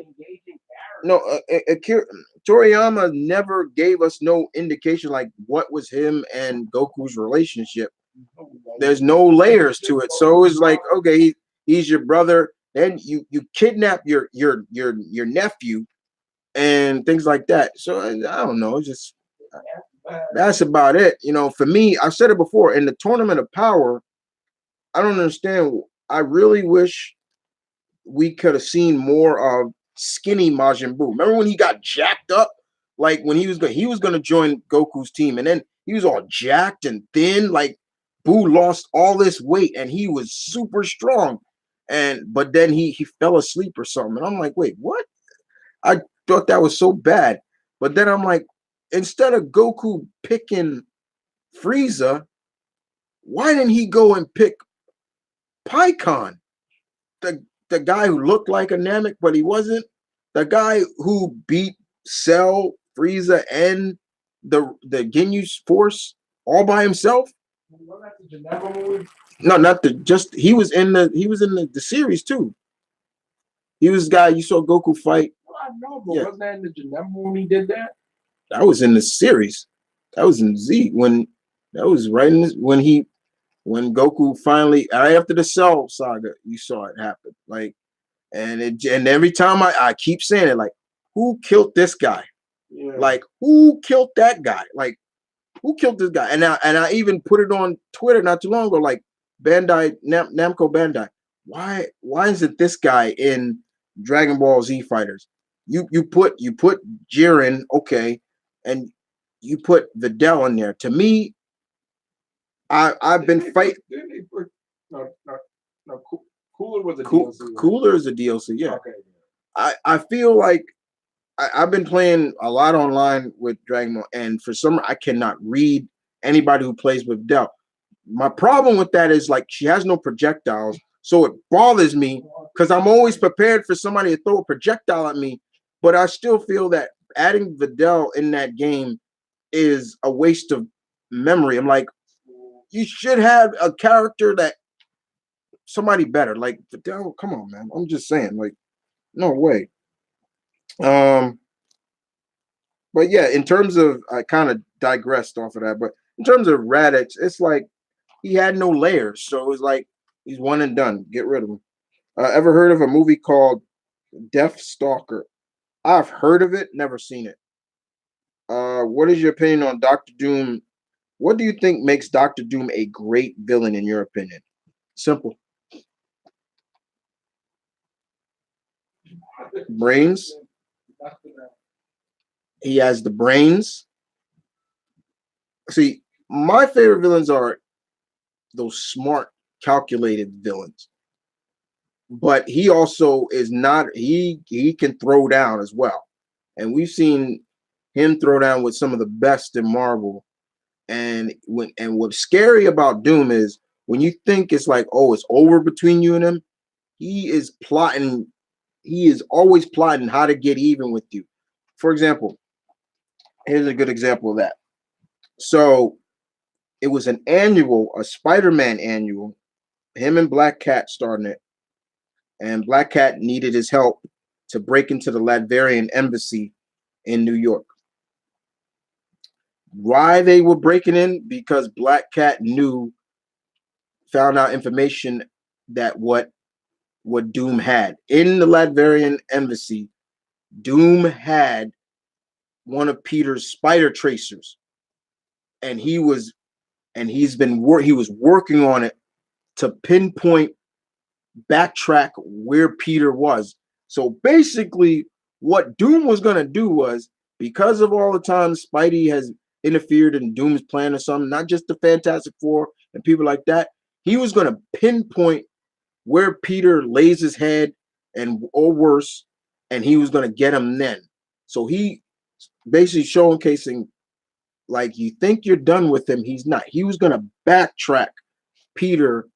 Toriyama never gave us no indication like what was him and Goku's relationship. There's no layers to it, so it's like, okay, he's your brother. Then you kidnap your nephew and things like that. So I don't know. It's just that's about it. For me, I've said it before. In the Tournament of Power, I don't understand. I really wish we could have seen more of skinny Majin Buu. Remember when he got jacked up? Like when he was going to join Goku's team, and then he was all jacked and thin. Like Buu lost all this weight, and he was super strong. But then he fell asleep or something, and I'm like, wait, what? I thought that was so bad. But then I'm like, instead of Goku picking Frieza, why didn't he go and pick Pycon? The guy who looked like a Namek, but he wasn't. The guy who beat Cell, Frieza, and the Ginyu Force all by himself. No, not the just he was in the series too. He was the guy you saw Goku fight. Well, I know, but wasn't that in the Janemba when he did that? That was in the series. That was in Z when that was right in this, when Goku finally after the Cell saga, you saw it happen. Like and every time I keep saying it, like, who killed this guy? Yeah. Like, who killed that guy? Like, who killed this guy? And I even put it on Twitter not too long ago, like Bandai, Namco Bandai. Why isn't this guy in Dragon Ball Z Fighters? You put Jiren, okay, and you put Videl in there. To me, I've been fighting. No, Cooler was a DLC. Right? Cooler is a DLC, yeah. Okay. I feel like I've been playing a lot online with Dragon Ball, and for some I cannot read anybody who plays with Videl. My problem with that is, like, she has no projectiles, so it bothers me because I'm always prepared for somebody to throw a projectile at me. But I still feel that adding Videl in that game is a waste of memory. I'm like, you should have a character that somebody better. Like Videl, come on, man. I'm just saying, like, no way. But yeah, in terms of, I kind of digressed off of that, but in terms of Raditz, it's like he had no layers, so it was like he's one and done. Get rid of him. Ever heard of a movie called Death Stalker? I've heard of it, never seen it. What is your opinion on Doctor Doom? What do you think makes Doctor Doom a great villain in your opinion? Simple. Brains. He has the brains. See, my favorite villains are those smart, calculated villains. But he also is not. He can throw down as well, and we've seen him throw down with some of the best in Marvel. And what's scary about Doom is when you think it's like, oh, it's over between you and him, he is plotting. He is always plotting how to get even with you. For example, here's a good example of that. So it was a Spider-Man annual. Him and Black Cat starting it, and Black Cat needed his help to break into the Latvian embassy in New York. Why they were breaking in? Because Black Cat found out information that what Doom had in the Latvian embassy. Doom had one of Peter's spider tracers, and he was working on it to pinpoint, backtrack where Peter was. So basically, what Doom was going to do was, because of all the times Spidey has interfered in Doom's plan or something, not just the Fantastic Four and people like that, he was going to pinpoint where Peter lays his head, and or worse, and he was going to get him then. So he basically showcasing, like, you think you're done with him, he's not. He was going to backtrack Peter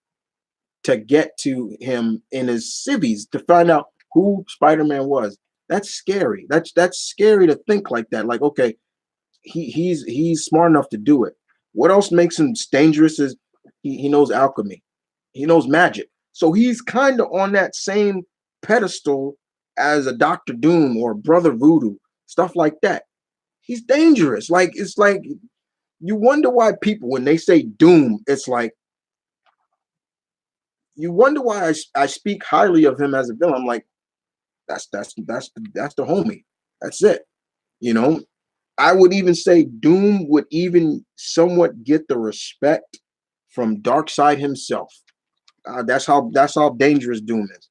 to get to him in his civvies to find out who Spider-Man was. That's scary. That's scary to think like that. Like, okay, he's smart enough to do it. What else makes him dangerous is he knows alchemy. He knows magic. So he's kind of on that same pedestal as a Doctor Doom or Brother Voodoo, stuff like that. He's dangerous. Like, it's like you wonder why people, when they say Doom, it's like you wonder why I speak highly of him as a villain. I'm like, that's the homie. That's it. You know, I would even say Doom would even somewhat get the respect from Darkseid himself. That's how dangerous Doom is.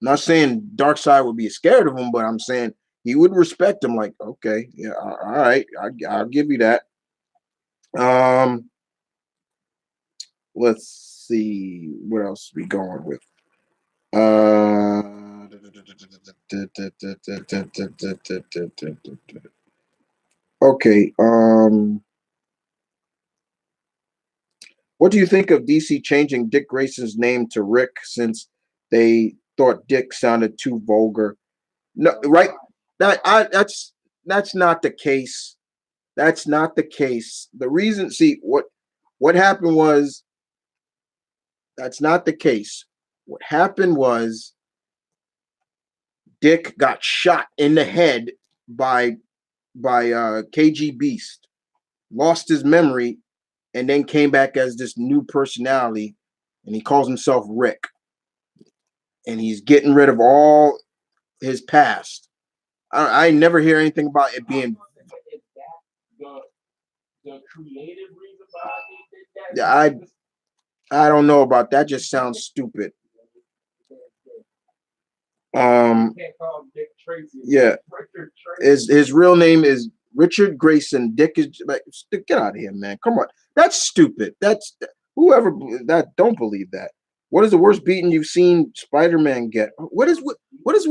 I'm not saying Darkseid would be scared of him, but I'm saying he would respect him. Like, okay, yeah, all right, I'll give you that. Let's see what else we going with. Okay. What do you think of DC changing Dick Grayson's name to Rick since they thought Dick sounded too vulgar? No, right? That's not the case. That's not the case. The reason, see, what happened was that's not the case. What happened was Dick got shot in the head by KG Beast, lost his memory, and then came back as this new personality, and he calls himself Rick, and he's getting rid of all his past. I never hear anything about it being. The creative reason behind Yeah, I don't know about that. Just sounds stupid. Yeah, his real name is Richard Grayson. Dick is like, get out of here, man. Come on, that's stupid. That's whoever that don't believe that. What is the worst beating you've seen Spider-Man get? What is with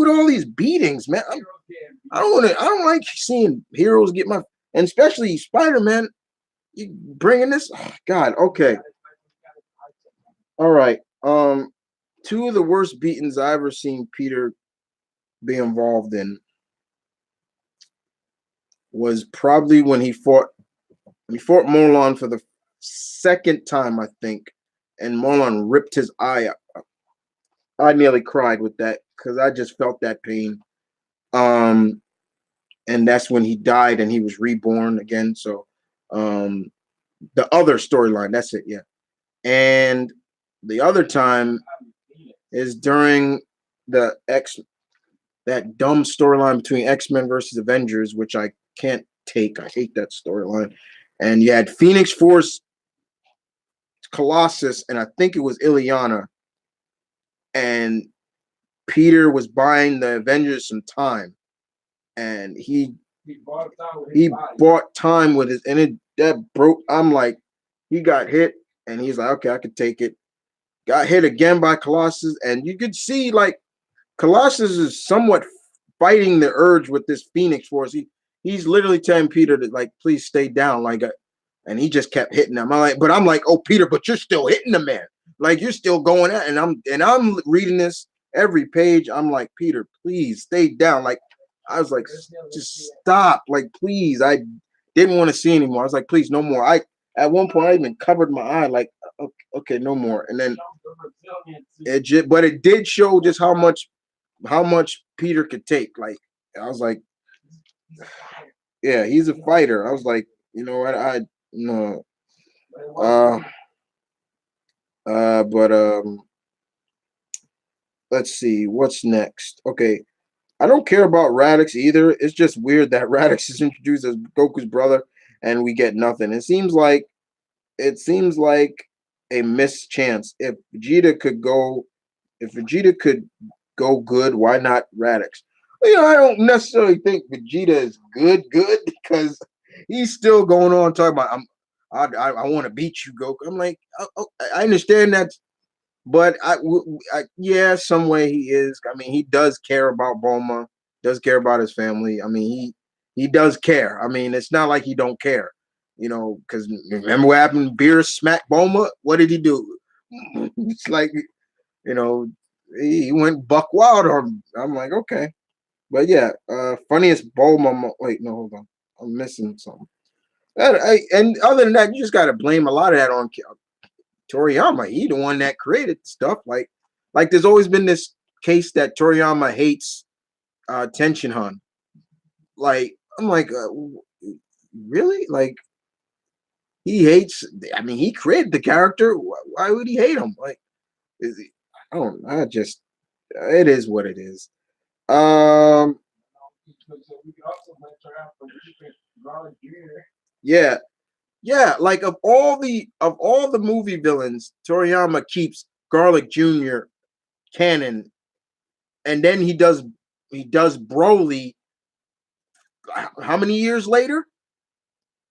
all these beatings, man? I don't like seeing heroes get my, and especially Spider-Man. You bringing this? Oh, God. Okay. All right. Two of the worst beatings I ever seen Peter be involved in was probably when he fought Molon for the second time, I think, and Molon ripped his eye out. I nearly cried with that because I just felt that pain. And that's when he died and he was reborn again. So, the other storyline, that's it, yeah. And the other time is during the that dumb storyline between X-Men versus Avengers, which I can't take. I hate that storyline. And you had Phoenix Force, Colossus, and I think it was Ileana. And Peter was buying the Avengers some time. And he bought time with his, and it that broke. I'm like, he got hit, and he's like, okay, I could take it. Got hit again by Colossus, and you could see like Colossus is somewhat fighting the urge with this Phoenix Force. He's literally telling Peter to like, please stay down, like, and he just kept hitting him. I'm like, oh Peter, but you're still hitting the man, like you're still going at, and I'm reading this every page. I'm like, Peter, please stay down. Like, I was like, just stop, like please. I didn't want to see anymore. I was like, please, no more. I at one point I even covered my eye, like, okay, no more. And then but it did show just how much Peter could take. Like, I was like, yeah, he's a fighter. I was like, you know what, I no. Uh but let's see what's next. Okay, I don't care about Radix either. It's just weird that Radix is introduced as Goku's brother and we get nothing. It seems like a missed chance. If Vegeta could go good, why not Radix? You know, I don't necessarily think Vegeta is good because he's still going on talking about I want to beat you, Goku. I'm like, I understand that, but yeah, some way he is. I mean, he does care about Bulma, does care about his family. I mean, he does care. I mean, it's not like he don't care, you know. Because remember what happened? Beerus smacked Bulma. What did he do? It's like, you know, he went buck wild on him. I'm like, okay, but yeah, funniest Bulma. Wait, no, hold on, I'm missing something. And other than that, you just got to blame a lot of that on Toriyama. He the one that created stuff. Like there's always been this case that Toriyama hates Tenshin Han. Like, I'm like, really? Like, he hates. I mean, he created the character. Why would he hate him? Like, is he? I don't. I just. It is what it is. Um. Yeah. Yeah. Like of all the movie villains, Toriyama keeps Garlic Jr. canon, and then he does Broly. How many years later?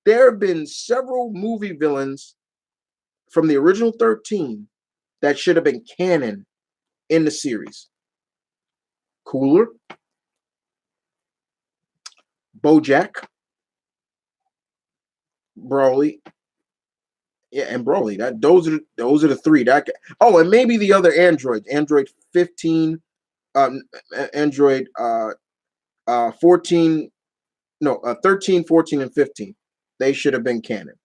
There have been several movie villains from the original 13 that should have been canon in the series. Cooler, Bojack, Broly, yeah, and Broly. Those are the three. And maybe the other android, Android 15, Android 14, no, 13, 14, and 15. They should have been canon.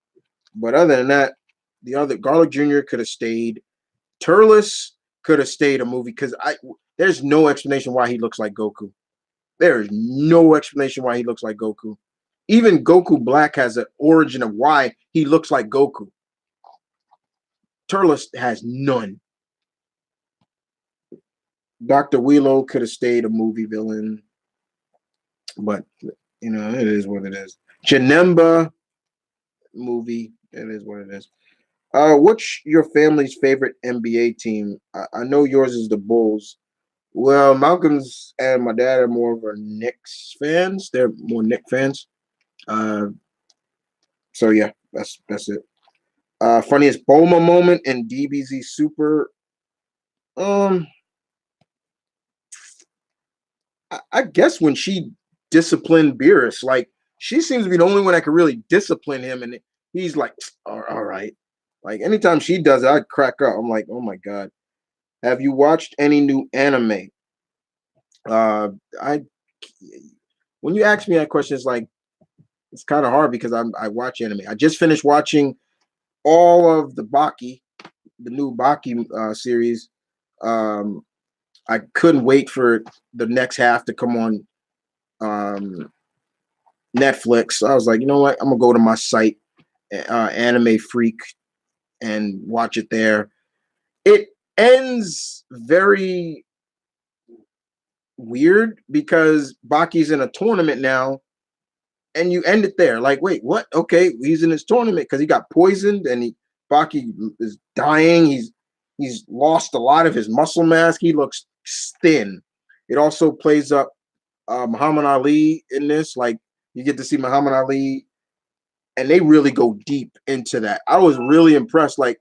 But other than that, the other Garlic Jr. could have stayed. Turles could have stayed a movie because there's no explanation why he looks like Goku. There is no explanation why he looks like Goku. Even Goku Black has an origin of why he looks like Goku. Turles has none. Dr. Wheelo could have stayed a movie villain, but you know, it is what it is. Janemba movie, it is what it is. What's your family's favorite NBA team? I know yours is the Bulls. Well, Malcolm's and my dad are more of a Knicks fans. They're more Knicks fans. Uh, so yeah, that's it. Funniest Boma moment in DBZ Super. Um, I guess when she disciplined Beerus, like she seems to be the only one that could really discipline him, and he's like, all right. Like anytime she does it, I'd crack up. I'm like, oh my god. Have you watched any new anime? I when you ask me that question, it's like it's kind of hard because I watch anime. I just finished watching all of the new Baki series. Um, I couldn't wait for the next half to come on Netflix. I was like, you know what? I'm gonna go to my site, Anime Freak, and watch it there. It ends very weird because Baki's in a tournament now, and you end it there. Like, wait, what? Okay, he's in his tournament because he got poisoned, and Baki is dying. He's lost a lot of his muscle mass. He looks thin. It also plays up Muhammad Ali in this. Like, you get to see Muhammad Ali, and they really go deep into that. I was really impressed. Like,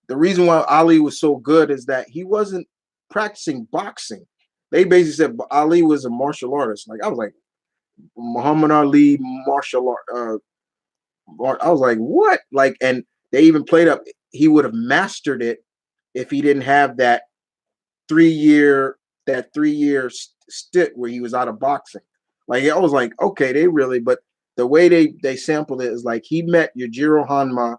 the reason why Ali was so good is that he wasn't practicing boxing. They basically said Ali was a martial artist. Like, I was like, Muhammad Ali martial art. I was like, what? Like, and they even played up. He would have mastered it if he didn't have that 3 year stint where he was out of boxing. Like, I was like, okay, they really. But the way they sampled it is like he met Yujiro Hanma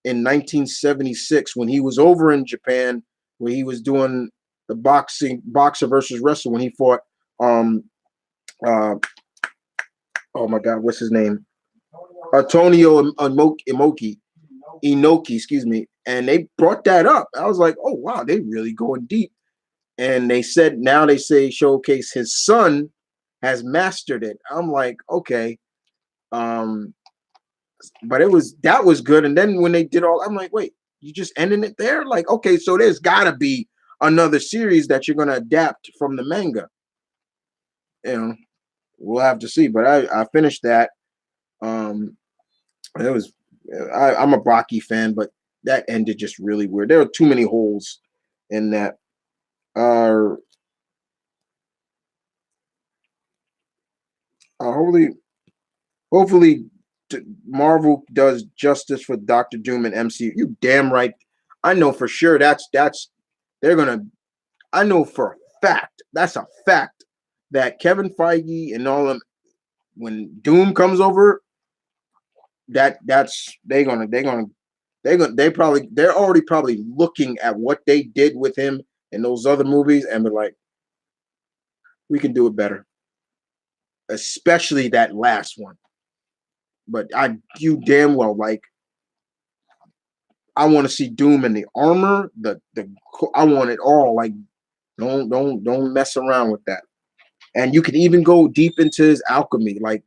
in 1976 when he was over in Japan, where he was doing the boxer versus wrestler when he fought uh oh my god, what's his name? Antonio Inoki, excuse me. And they brought that up. I was like, oh wow, they really going deep. And they said now they say showcase his son has mastered it. I'm like, okay. Um, but that was good. And then when they did all, I'm like, wait, you just ending it there? Like, okay, so there's gotta be another series that you're gonna adapt from the manga. You know, we'll have to see. But I finished that. Um, it was I'm a Baki fan, but that ended just really weird. There are too many holes in that. Uh, hopefully Marvel does justice for Doctor Doom and MCU. You damn right. I know for sure that's they're gonna. I know for a fact that's a fact that Kevin Feige and all them when Doom comes over, that's they're already probably looking at what they did with him in those other movies and be like, we can do it better, especially that last one. But you damn well like I want to see Doom in the armor, I want it all. Like don't mess around with that. And you can even go deep into his alchemy, like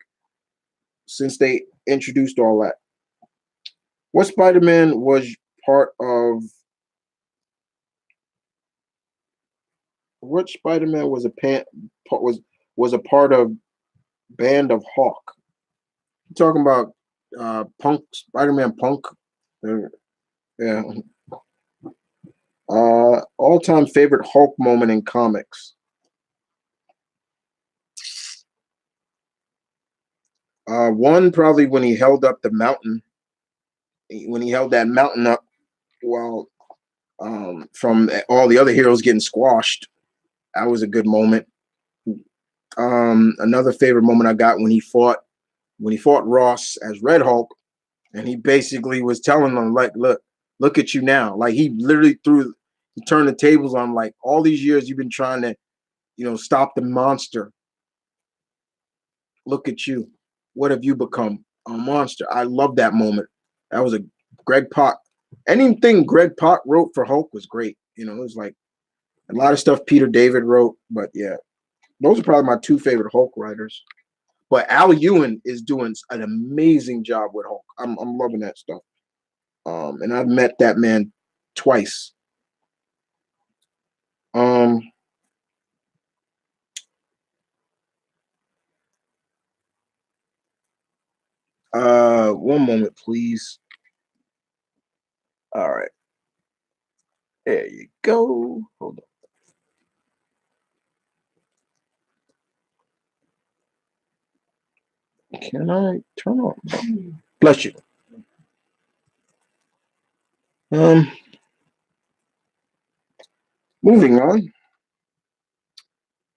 since they introduced all that. What Spider-Man was part of? What Spider-Man was was a part of Band of Hawk? You talking about Punk Spider-Man Punk? Yeah. All-time favorite Hulk moment in comics. One probably when he held up the mountain, when he held that mountain up while from all the other heroes getting squashed. That was a good moment. Another favorite moment I got when he fought Ross as Red Hulk, and he basically was telling them like, look at you now. Like he turned the tables on like all these years you've been trying to, stop the monster. Look at you. What have you become? A monster. I love that moment. That was a Greg Pak. Anything Greg Pak wrote for Hulk was great. It was like a lot of stuff Peter David wrote, but yeah, those are probably my two favorite Hulk writers. But Al Ewing is doing an amazing job with Hulk. I'm loving that stuff. And I've met that man twice. Um, one moment, please. All right, there you go. Hold on. Can I turn on? Bless you. Um, moving on.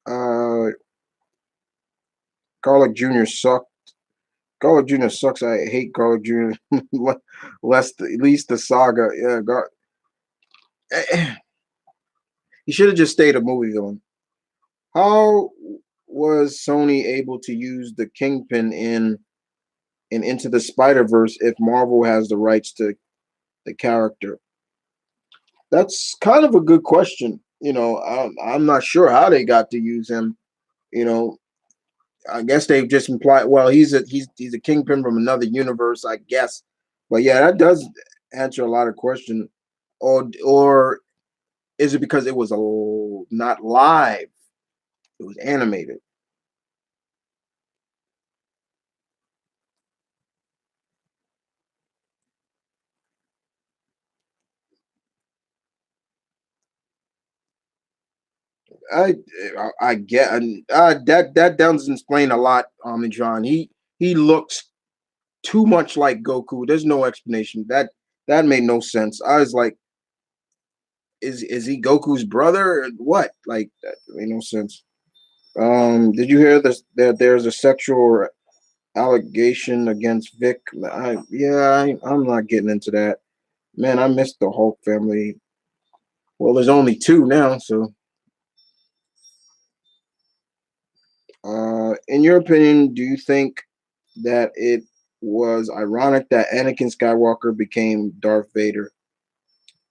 Uh, Garlic Jr. sucked. Garlic Jr. sucks. I hate Garlic Jr. At least the saga. Yeah, he should have just stayed a movie villain. How was Sony able to use the Kingpin in Into the Spider Verse if Marvel has the rights to the character? That's kind of a good question. I'm not sure how they got to use him. You know, I guess they've just implied. Well, he's a Kingpin from another universe, I guess. But yeah, that does answer a lot of questions. Or is it because it was not live? It was animated. I I get that doesn't explain a lot, John. He looks too much like Goku. There's no explanation. That made no sense. I was like, is he Goku's brother or what? Like that made no sense. Did you hear this? That there's a sexual allegation against Vic? I'm not getting into that. Man, I missed the Hulk family. Well, there's only two now, so. In your opinion, do you think that it was ironic that Anakin Skywalker became Darth Vader?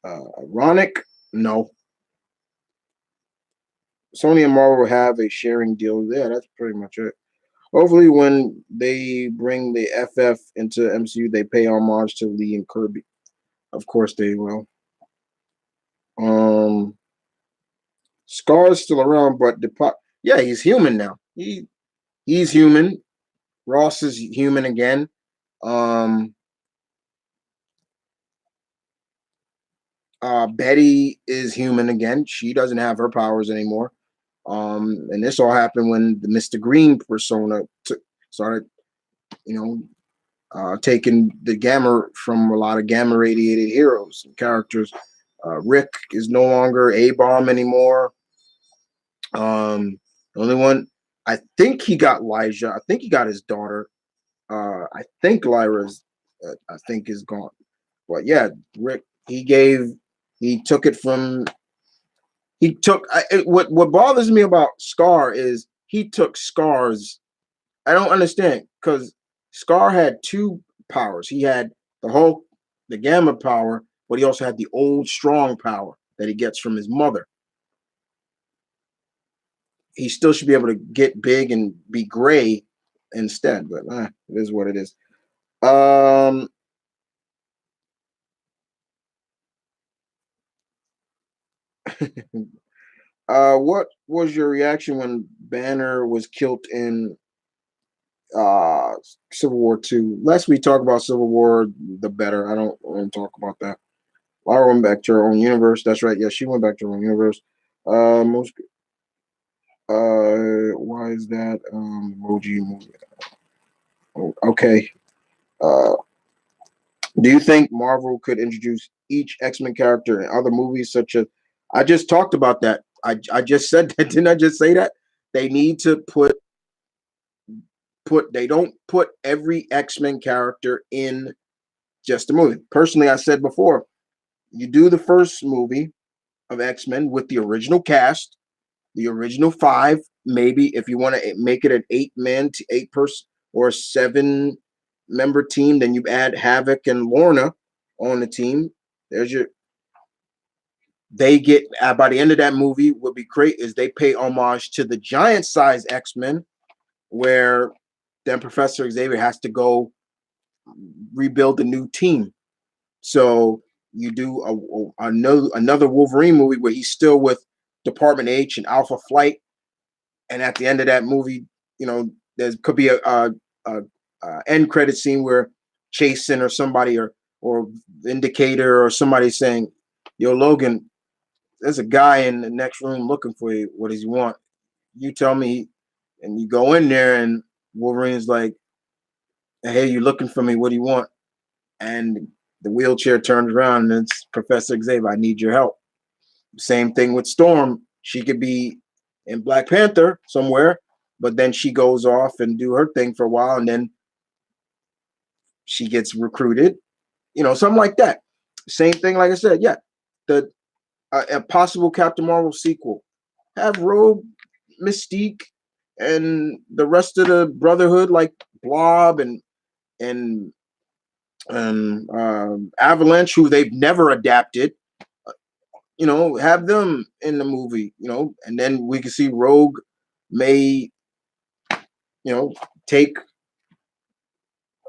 Ironic? No. Sony and Marvel have a sharing deal. Yeah, that's pretty much it. Hopefully, when they bring the FF into MCU, they pay homage to Lee and Kirby. Of course, they will. Um, Scar's still around, but yeah, he's human now. He's human. Ross is human again. Um, Betty is human again. She doesn't have her powers anymore. And this all happened when the Mr. Green persona started, you know, taking the gamma from a lot of gamma radiated heroes and characters. Rick is no longer A Bomb anymore. The only one, I think he got Elijah. I think he got his daughter. I think Lyra's, I think is gone. But yeah, Rick, he took it from what bothers me about Scar is he took Scar's. I don't understand because Scar had two powers. He had the Hulk, the Gamma power, but he also had the old strong power that he gets from his mother. He still should be able to get big and be gray instead, but it is what it is. Um, what was your reaction when Banner was killed in uh Civil War 2? Less we talk about Civil War, the better. I don't want to talk about that. Lara went back to her own universe. That's right. Yeah, she went back to her own universe. Most why is that emoji movie? Oh, okay. Uh, do you think Marvel could introduce each X-Men character in other movies such as I just talked about that. I just said that. Didn't I just say that? they need to they don't put every X-Men character in just a movie. Personally, I said before, you do the first movie of X-Men with the original cast, the original five, maybe if you want to make it an 8-man, 8-person or a 7-member team, then you add Havoc and Lorna on the team. There's your. They get by the end of that movie. What would be great is they pay homage to the giant-size X-Men, where then Professor Xavier has to go rebuild a new team. So you do another Wolverine movie where he's still with Department H and Alpha Flight, and at the end of that movie, there could be a end credit scene where Chasen or somebody or Vindicator or somebody saying, "Yo, Logan, there's a guy in the next room looking for you. What does he want? You tell me." And you go in there, and Wolverine's like, "Hey, you looking for me? What do you want?" And the wheelchair turns around, and it's Professor Xavier. I need your help. Same thing with Storm. She could be in Black Panther somewhere, but then she goes off and do her thing for a while, and then she gets recruited. Something like that. Same thing, like I said, yeah. The a possible Captain Marvel sequel. Have Rogue, Mystique, and the rest of the Brotherhood, like Blob and Avalanche, who they've never adapted. Have them in the movie. And then we can see Rogue may, take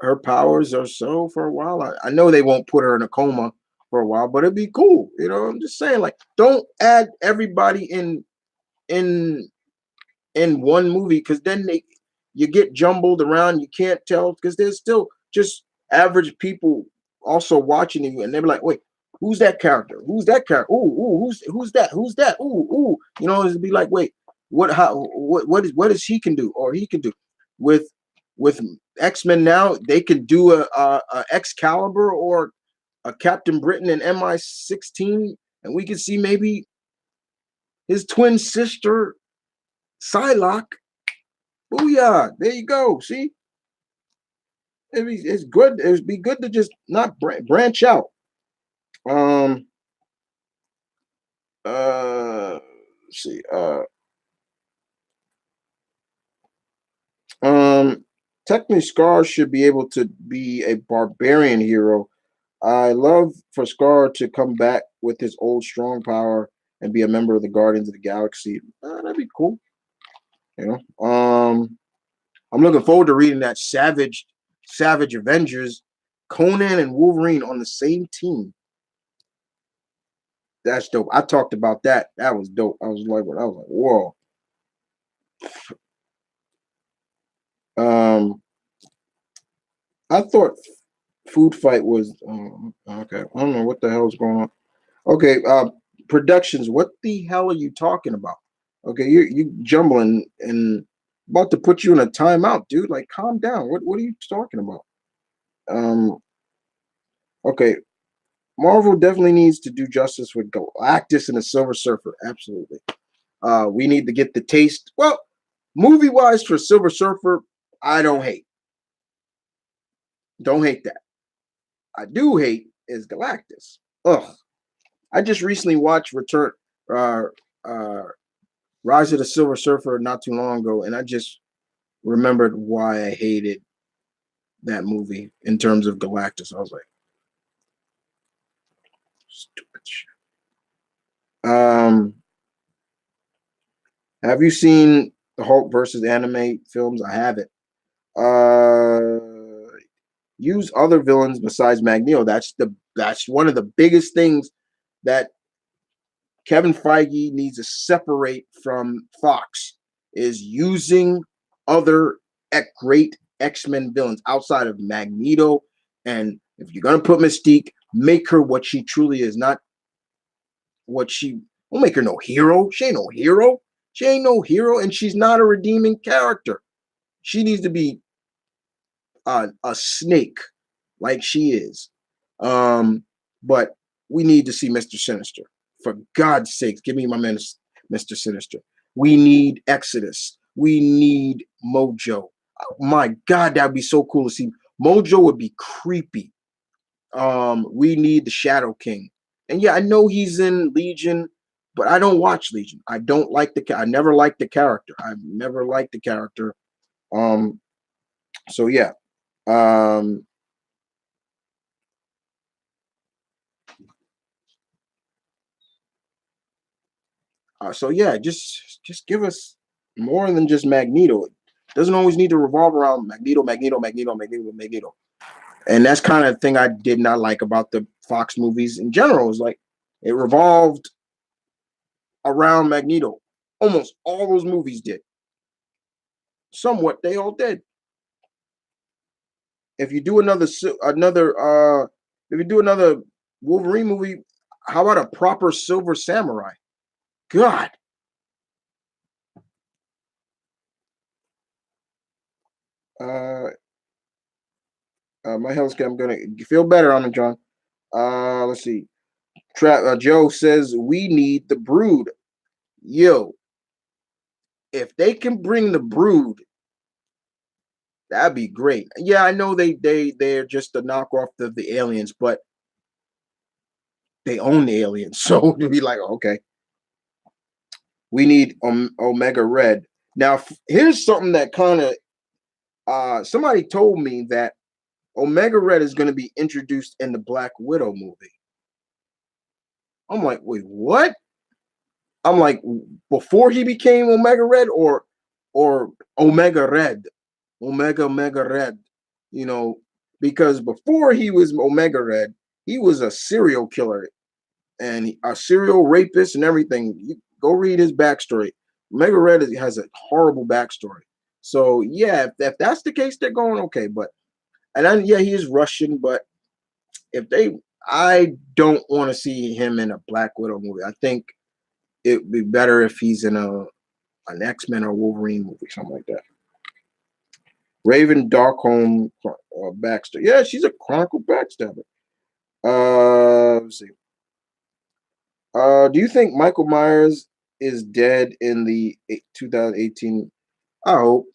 her powers or so for a while. I know they won't put her in a coma for a while, but it'd be cool. I'm just saying, like, don't add everybody in one movie, because then you get jumbled around. You can't tell, because there's still just average people also watching you, and they're like, wait, who's that character? Who's that character? Ooh, who's that? Who's that? Ooh. It'd be like, wait, what is he can do or he can do with X-Men now? They can do a Excalibur or a Captain Britain and MI16, and we can see maybe his twin sister Psylocke. Booyah! There you go. See, it's good. It'd be good to just not branch out. Let's see. Technically, Scar should be able to be a barbarian hero. I love for Scar to come back with his old strong power and be a member of the Guardians of the Galaxy. That'd be cool. I'm looking forward to reading that Savage Avengers, Conan and Wolverine on the same team. That's dope. I talked about that. That was dope. I was like, whoa. I thought Food Fight was okay. I don't know what the hell's going on. Okay, productions. What the hell are you talking about? Okay, you jumbling and about to put you in a timeout, dude. Like, calm down. What are you talking about? Okay, Marvel definitely needs to do justice with Galactus and the Silver Surfer. Absolutely. We need to get the taste. Well, movie wise for Silver Surfer, I don't hate. Don't hate that. I do hate is Galactus. Ugh. I just recently watched uh, uh, Rise of the Silver Surfer not too long ago, and I just remembered why I hated that movie in terms of Galactus. I was like, stupid shit. Have you seen the Hulk versus anime films? I haven't. Use other villains besides Magneto. That's one of the biggest things that Kevin Feige needs to separate from Fox, is using other great X-Men villains outside of Magneto. And if you're gonna put Mystique, make her what she truly is, not what she. Don't make her no hero. She ain't no hero. She ain't no hero, and she's not a redeeming character. She needs to be a snake like she is. But we need to see Mr. Sinister. For God's sakes, give me my man, Mr. Sinister. We need Exodus. We need Mojo. Oh my God, that'd be so cool to see. Mojo would be creepy. We need the Shadow King. And yeah, I know he's in Legion, but I don't watch Legion. I don't like I never liked the character. I've never liked the character. Um, so yeah. Um, so yeah, just give us more than just Magneto. It doesn't always need to revolve around Magneto, Magneto, Magneto, Magneto, Magneto. And that's kind of the thing I did not like about the Fox movies in general. Is like it revolved around Magneto. Almost all those movies did. Somewhat, they all did. If you do if you do another Wolverine movie, how about a proper Silver Samurai? God, uh, my health. I'm gonna feel better on it, John. Let's see. Joe says we need the Brood. Yo, if they can bring the Brood, that'd be great. Yeah, I know they're just a knockoff of the aliens, but they own the aliens, so to be like, okay, we need Omega Red. Now, here's something that kind of somebody told me that Omega Red is going to be introduced in the Black Widow movie. I'm like, wait, what? I'm like, before he became Omega Red, or Omega Red, Omega Red, you know, because before he was Omega Red, he was a serial killer and a serial rapist and everything. You go read his backstory. Omega Red has a horrible backstory. So yeah, if that's the case, they're going okay. But yeah, he is Russian, but if they, I don't want to see him in a Black Widow movie. I think it would be better if he's in an X-Men or Wolverine movie, something like that. Raven Darkholm Baxter. Yeah, she's a Chronicle backstabber. Let's see. Do you think Michael Myers is dead in the 2018? I hope.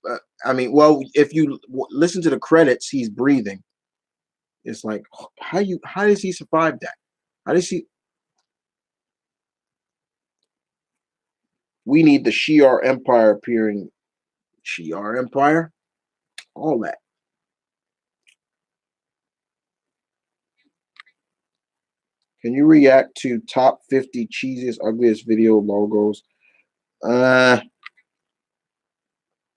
I mean, well, if you listen to the credits, he's breathing. It's like, how does he survive that? How does he? We need the Shi'ar Empire appearing. Shi'ar Empire, all that. Can you react to top 50 cheesiest, ugliest video logos? Uh,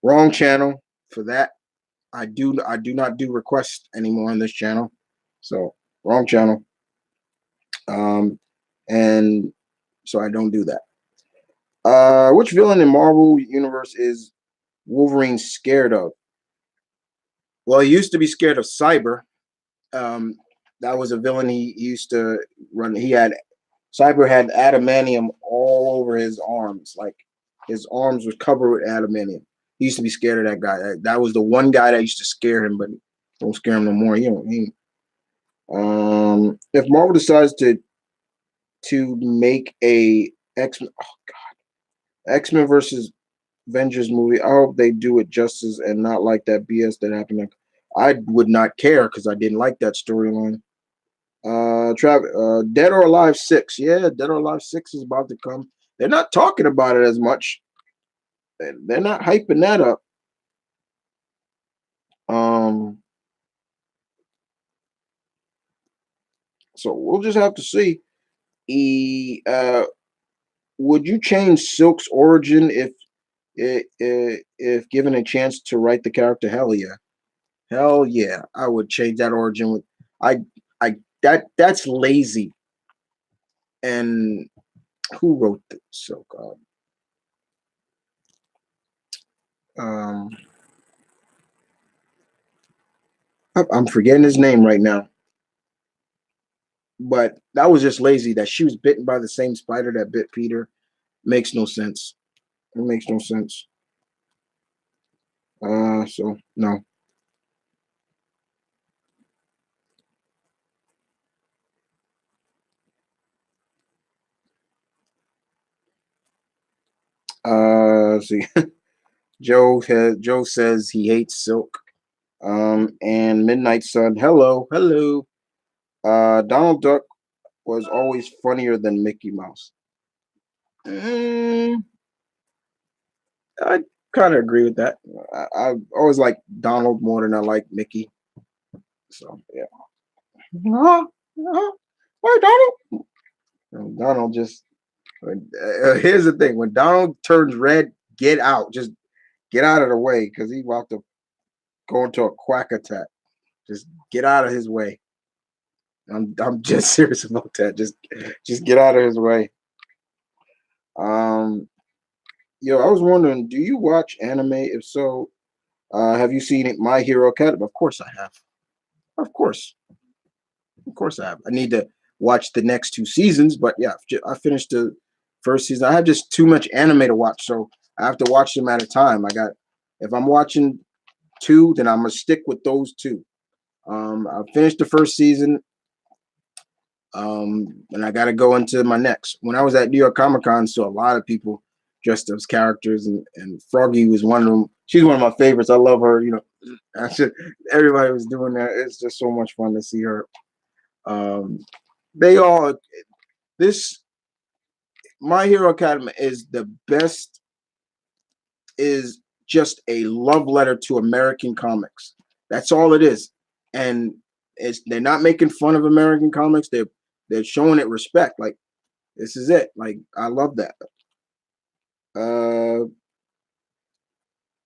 Wrong channel for that. I do not do requests anymore on this channel. So wrong channel. Um, and so I don't do that. Which villain in Marvel Universe is Wolverine scared of? Well, he used to be scared of Cyber. Um, that was a villain he used to run. Cyber had adamantium all over his arms, like his arms were covered with adamantium. He used to be scared of that guy. That was the one guy that used to scare him, but don't scare him no more. If Marvel decides to make a X Men versus Avengers movie, I hope they do it justice and not like that BS that happened. I would not care because I didn't like that storyline. Dead or Alive 6. Yeah, Dead or Alive 6 is about to come. They're not talking about it as much. They're not hyping that up. Um, so we'll just have to see. Would you change Silk's origin if given a chance to write the character? Hell yeah, hell yeah, I would change that origin. I I that's lazy. And who wrote the Silk? Um, I'm forgetting his name right now. But that was just lazy. That she was bitten by the same spider that bit Peter makes no sense. It makes no sense. So no. Let's see. Joe says he hates Silk. And Midnight Sun. Hello. Donald Duck was always funnier than Mickey Mouse. Mm, I kind of agree with that. I always like Donald more than I like Mickey. So yeah. Why Donald? Donald just. Here's the thing: when Donald turns red, get out. Just get out of the way because he's about to go into a quack attack. Just get out of his way. I'm just serious about that. Just get out of his way. Um, I was wondering, do you watch anime? If so, have you seen My Hero Academy? Of course I have. Of course, of course I have. I need to watch the next two seasons, but yeah, I finished the first season. I have just too much anime to watch, so I have to watch them at a time. If I'm watching two, then I'm gonna stick with those two. I finished the first season. And I got to go into my next. When I was at New York Comic Con, saw a lot of people dressed as characters, and Froggy was one of them. She's one of my favorites. I love her. Everybody was doing that. It's just so much fun to see her. They all this My Hero Academy is the best. Is just a love letter to American comics. That's all it is, and they're not making fun of American comics. They're showing it respect. Like this is it. Like I love that. Uh,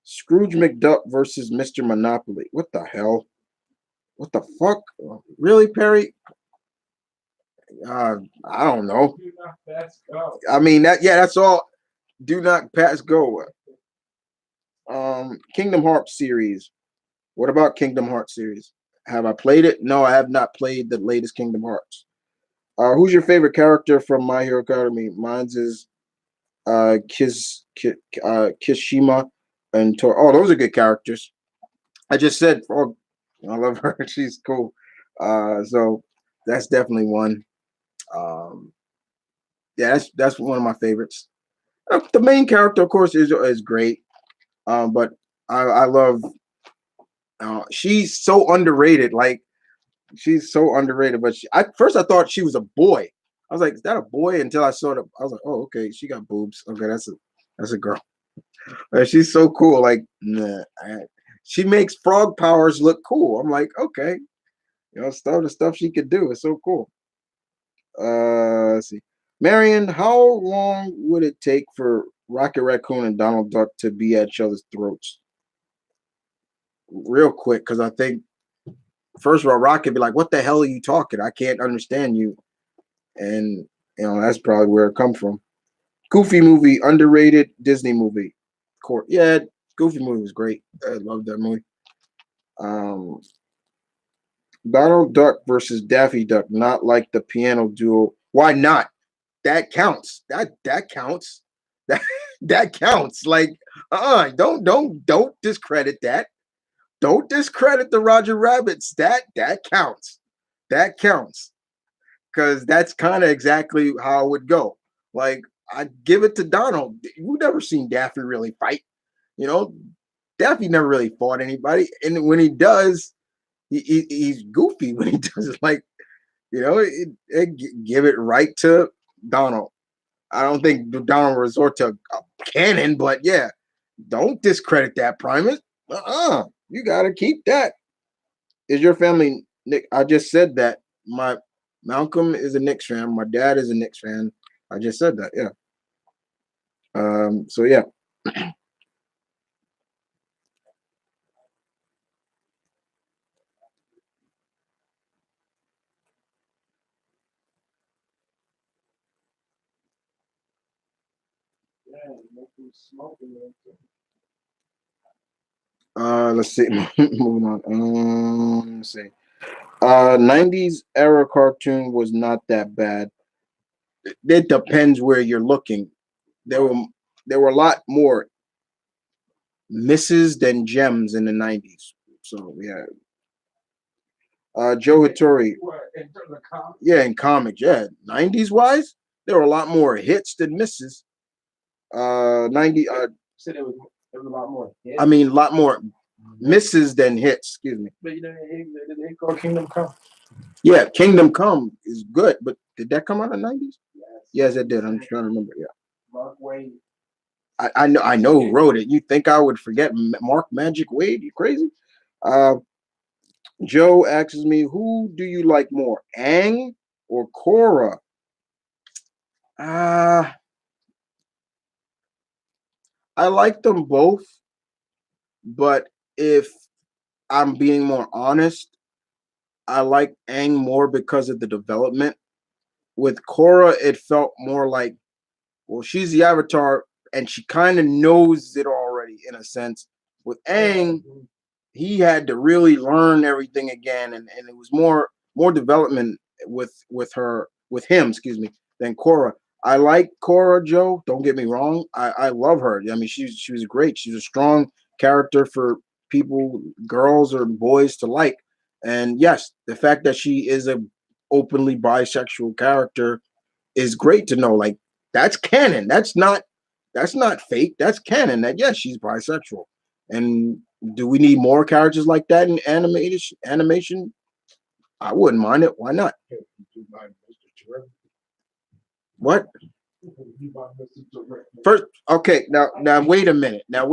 Scrooge McDuck versus Mr. Monopoly. What the hell? What the fuck? Really, Perry? I don't know. Do not pass go. I mean that. Yeah, that's all. Do not pass go. Kingdom Hearts series. What about Kingdom Hearts series? Have I played it? No, I have not played the latest Kingdom Hearts. Who's your favorite character from My Hero Academy? Mine's is Kishima and Tor. Oh, those are good characters. I just said, oh, I love her. She's cool. So that's definitely one. Um, yeah, that's one of my favorites. The main character, of course, is great. But I love. She's so underrated. Like she's so underrated. But first I thought she was a boy. I was like, is that a boy? Until I saw it, I was like, oh, okay, she got boobs. Okay, that's a girl. She's so cool. Like, nah, she makes frog powers look cool. I'm like, okay, the stuff she could do is so cool. Let's see, Marion, how long would it take for Rocket Raccoon and Donald Duck to be at each other's throats? Real quick, because I think first of all, Rocket be like, "What the hell are you talking? I can't understand you," and that's probably where it come from. Goofy movie, underrated Disney movie. Yeah, Goofy movie was great. I love that movie. Um, Donald Duck versus Daffy Duck, not like the piano duo. Why not? That counts. That counts. That that counts. Like, don't discredit that. Don't discredit the Roger Rabbits. That counts. That counts. Because that's kind of exactly how it would go. Like, I give it to Donald. You've never seen Daffy really fight. You know, Daffy never really fought anybody, and when he does, he's goofy when he does it. Like give it right to Donald. I don't think Donald will resort to a cannon, but yeah, don't discredit that Primus. You gotta keep that. Is your family Nick? I just said that. My Malcolm is a Knicks fan. My dad is a Knicks fan. I just said that. Yeah. So yeah. Yeah, make them smoking. Let's see. Moving on. Let's see. 90s era cartoon was not that bad. It depends where you're looking. There were there were a lot more misses than gems in the 90s. So yeah. Joe Hattori. What, in terms of comics? Yeah, in comics, yeah. 90s wise, there were a lot more hits than misses. 90 said it was a lot more hits. I mean, a lot more misses than hits. Excuse me. But you know, they call Kingdom Come. Yeah, Kingdom Come is good, but did that come out in the 90s? Yes, it did. I'm trying to remember. Yeah. Mark Wade. I know who wrote it. You think I would forget Mark Magic Wade? You crazy? Joe asks me, who do you like more, Aang or Korra? I like them both, but if I'm being more honest, I like Aang more because of the development. With Korra, it felt more like, well, she's the Avatar, and she kind of knows it already in a sense. With Aang, he had to really learn everything again, and it was more development with him, excuse me, than Korra. I like Korra, Joe. Don't get me wrong. I love her. I mean, she was great. She's a strong character for people, girls or boys to like. And yes, the fact that she is a openly bisexual character is great to know. Like, that's canon. That's not fake. That's canon. That yes, she's bisexual. And do we need more characters like that in animation? I wouldn't mind it. Why not? What? First, okay. Now wait a minute. Now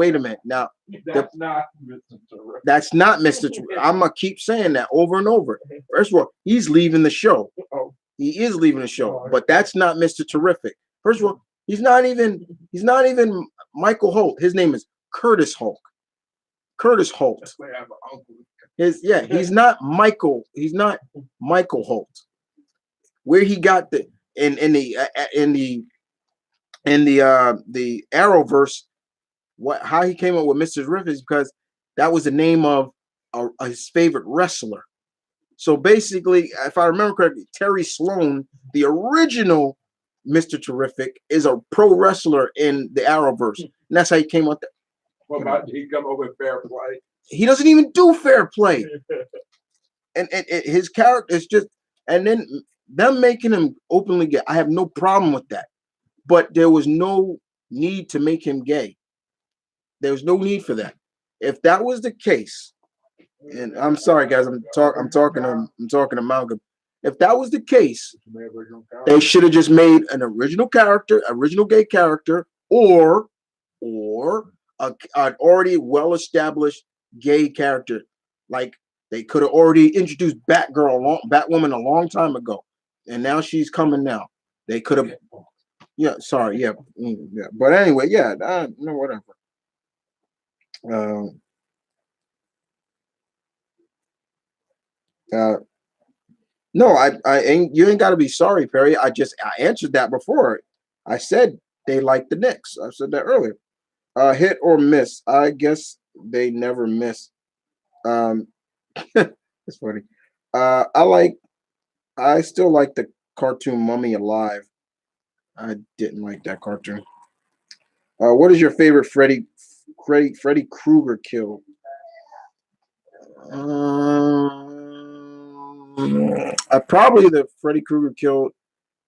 That's not Mr. Terrific. that's not Mr. I'm gonna keep saying that over and over. First of all, he's leaving the show. He is leaving the show, but that's not Mr. Terrific. First of all, he's not even Michael Holt. His name is Curtis Holt. Curtis Holt. He's not Michael. He's not Michael Holt. Where he got the in the Arrowverse, how he came up with Mr. Terrific is because that was the name of his favorite wrestler. So basically, if I remember correctly, Terry Sloan, the original Mr. Terrific, is a pro wrestler in the Arrowverse. And that's how he came up. What about he come up with Fair Play? He doesn't even do Fair Play. and his character is just, and then them making him openly gay, I have no problem with that. But there was no need to make him gay. There was no need for that. If that was the case, and I'm sorry, guys, I'm talking to Malcolm. If that was the case, they should have just made an original gay character, or an already well-established gay character. Like they could have already introduced Batwoman a long time ago, and now she's coming now. They could have, yeah. Sorry, yeah. But anyway, yeah. No, whatever. No, I ain't. You ain't got to be sorry, Perry. I answered that before. I said they like the Knicks. I said that earlier. Hit or miss? I guess they never miss. It's funny. I still like the cartoon Mummy Alive. I didn't like that cartoon. What is your favorite Freddy Krueger kill? Probably the Freddy Krueger kill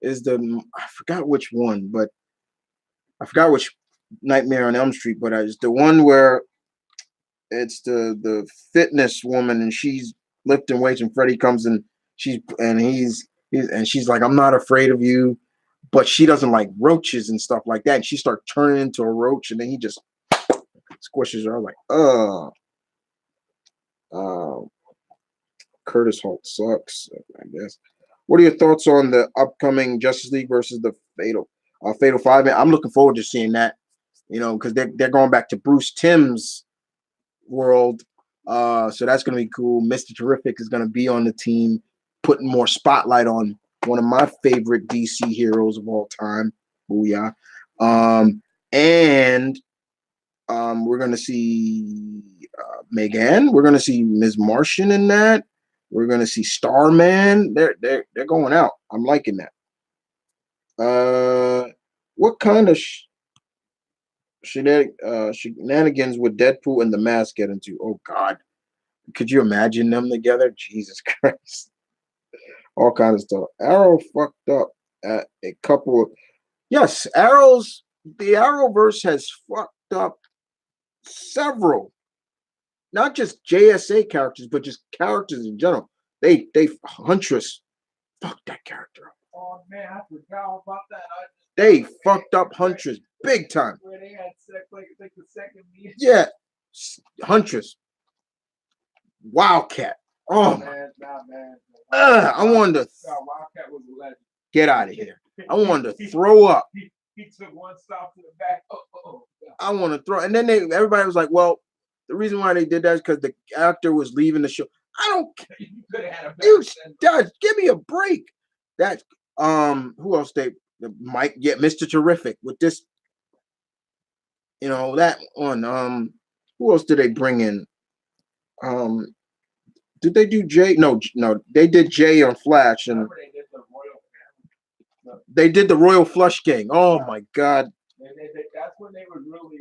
is I forgot which one, but I forgot which Nightmare on Elm Street, but it's the one where it's the fitness woman and she's lifting weights and Freddy comes and she's like, I'm not afraid of you, but she doesn't like roaches and stuff like that. And she starts turning into a roach and then he just squishes her. I'm like, Curtis Holt sucks, I guess. What are your thoughts on the upcoming Justice League versus the Fatal Five? I'm looking forward to seeing that, because they're going back to Bruce Timm's world. So that's going to be cool. Mr. Terrific is going to be on the team, putting more spotlight on one of my favorite DC heroes of all time. Booyah. And we're going to see Megan. We're going to see Ms. Martian in that. We're going to see Starman. They're going out. I'm liking that. What kind of shenanigans would Deadpool and the Mask get into? Oh God, could you imagine them together? Jesus Christ, all kinds of stuff. Arrow fucked up at a couple of, yes, the Arrowverse has fucked up several, not just JSA characters, but just characters in general. They Huntress fucked that character up. Oh man, I forgot about that. They fucked up Huntress big time. Where they had sex like the second meeting. Yeah, Huntress, Wildcat. Oh man, man. I wanted to Wildcat was a legend. Get out of here. I wanted to throw up. He took one stop to the back. I want to throw, and then everybody was like, "Well, the reason why they did that is because the actor was leaving the show." I don't care. You could have had a better give me a break. That's who else Mike, yeah, Mr. Terrific with this, that one. Who else did they bring in? Did they do Jay? No, they did Jay on Flash, and they did the Royal Flush Gang. Oh my God. That's when they were really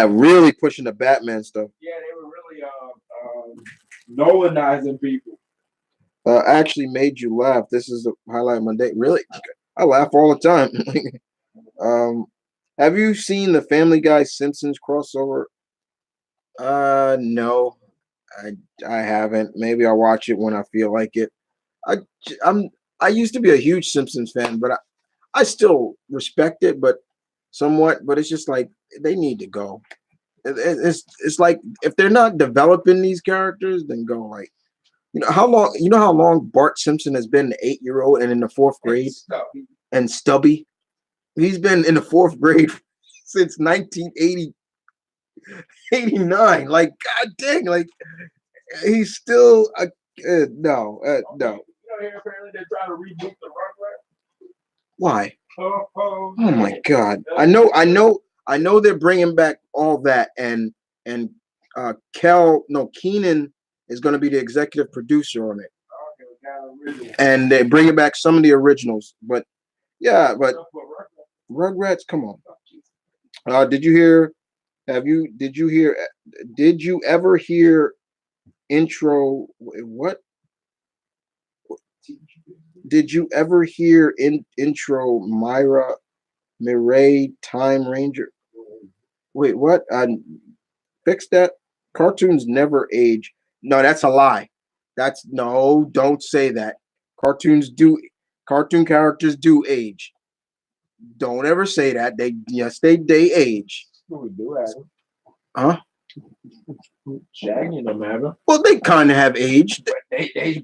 really pushing the Batman stuff. Yeah, they were really Nolanizing people. Actually made you laugh. This is the highlight of my day. Really? I laugh all the time. Have you seen the Family Guy Simpsons crossover? No. I haven't. Maybe I'll watch it when I feel like it. I used to be a huge Simpsons fan, but I still respect it, but somewhat. But it's just like they need to go. It's like if they're not developing these characters, then go. Like how long Bart Simpson has been an 8-year-old and in the 4th grade, and Stubby, he's been in the 4th grade since 1989. Like God dang, like he's still no. Apparently they're trying to reboot the Rugrats. Why? Oh my God! I know they're bringing back all that, and Keenan is going to be the executive producer on it, and they're bringing back some of the originals. But yeah, but Rugrats, come on. Did you hear? Did you ever hear intro? What? Did you ever hear intro Mirai Time Ranger? Wait, what? Fix that. Cartoons never age. No, that's a lie. Don't say that. Cartoon characters do age. Don't ever say that. They age. Huh? Shaggy and them haven't. Well, they kind of have aged.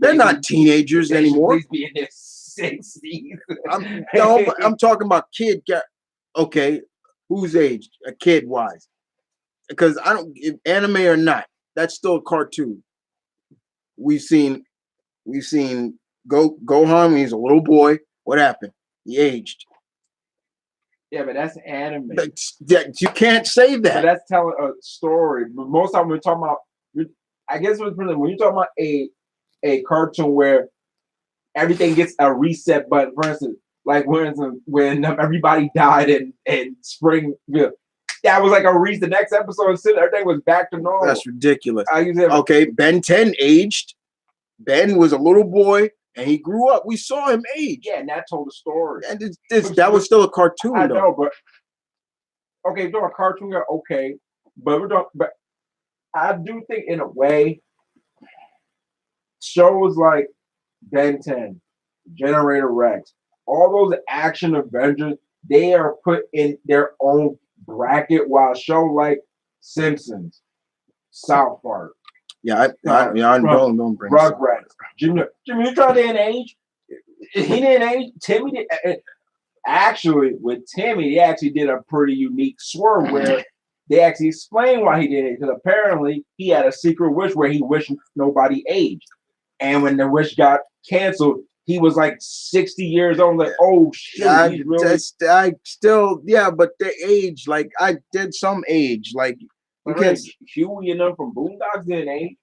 They're not teenagers anymore. Be in their 60s. I'm talking about kid. Okay, who's aged? A kid wise? Because I don't anime or not. That's still a cartoon. We've seen Gohan when he's a little boy. What happened? He aged. Yeah, but that's anime. You can't say that. But that's telling a story. But most of the time we're talking about, I guess when you're talking about a cartoon where everything gets a reset button, for instance, like when everybody died in Springville, that was like a reset. The next episode, everything was back to normal. That's ridiculous. Okay, Ben 10 aged. Ben was a little boy. And he grew up. We saw him age. Yeah, and that told a story. And that was still a cartoon. I know, but okay, so a cartoon, okay, but I do think in a way, shows like Ben 10, Generator Rex, all those action Avengers, they are put in their own bracket. While a show like Simpsons, South Park. I don't bring Rugrats. Jimmy, you tried to age. He didn't age. Timmy did. Actually, with Timmy, they actually did a pretty unique swerve where they actually explained why he did it. Because apparently, he had a secret wish where he wished nobody aged. And when the wish got canceled, he was like 60 years old. Like, oh shit, I still, but the age, like I did some age, like. Because Huey and them from Boondocks didn't age.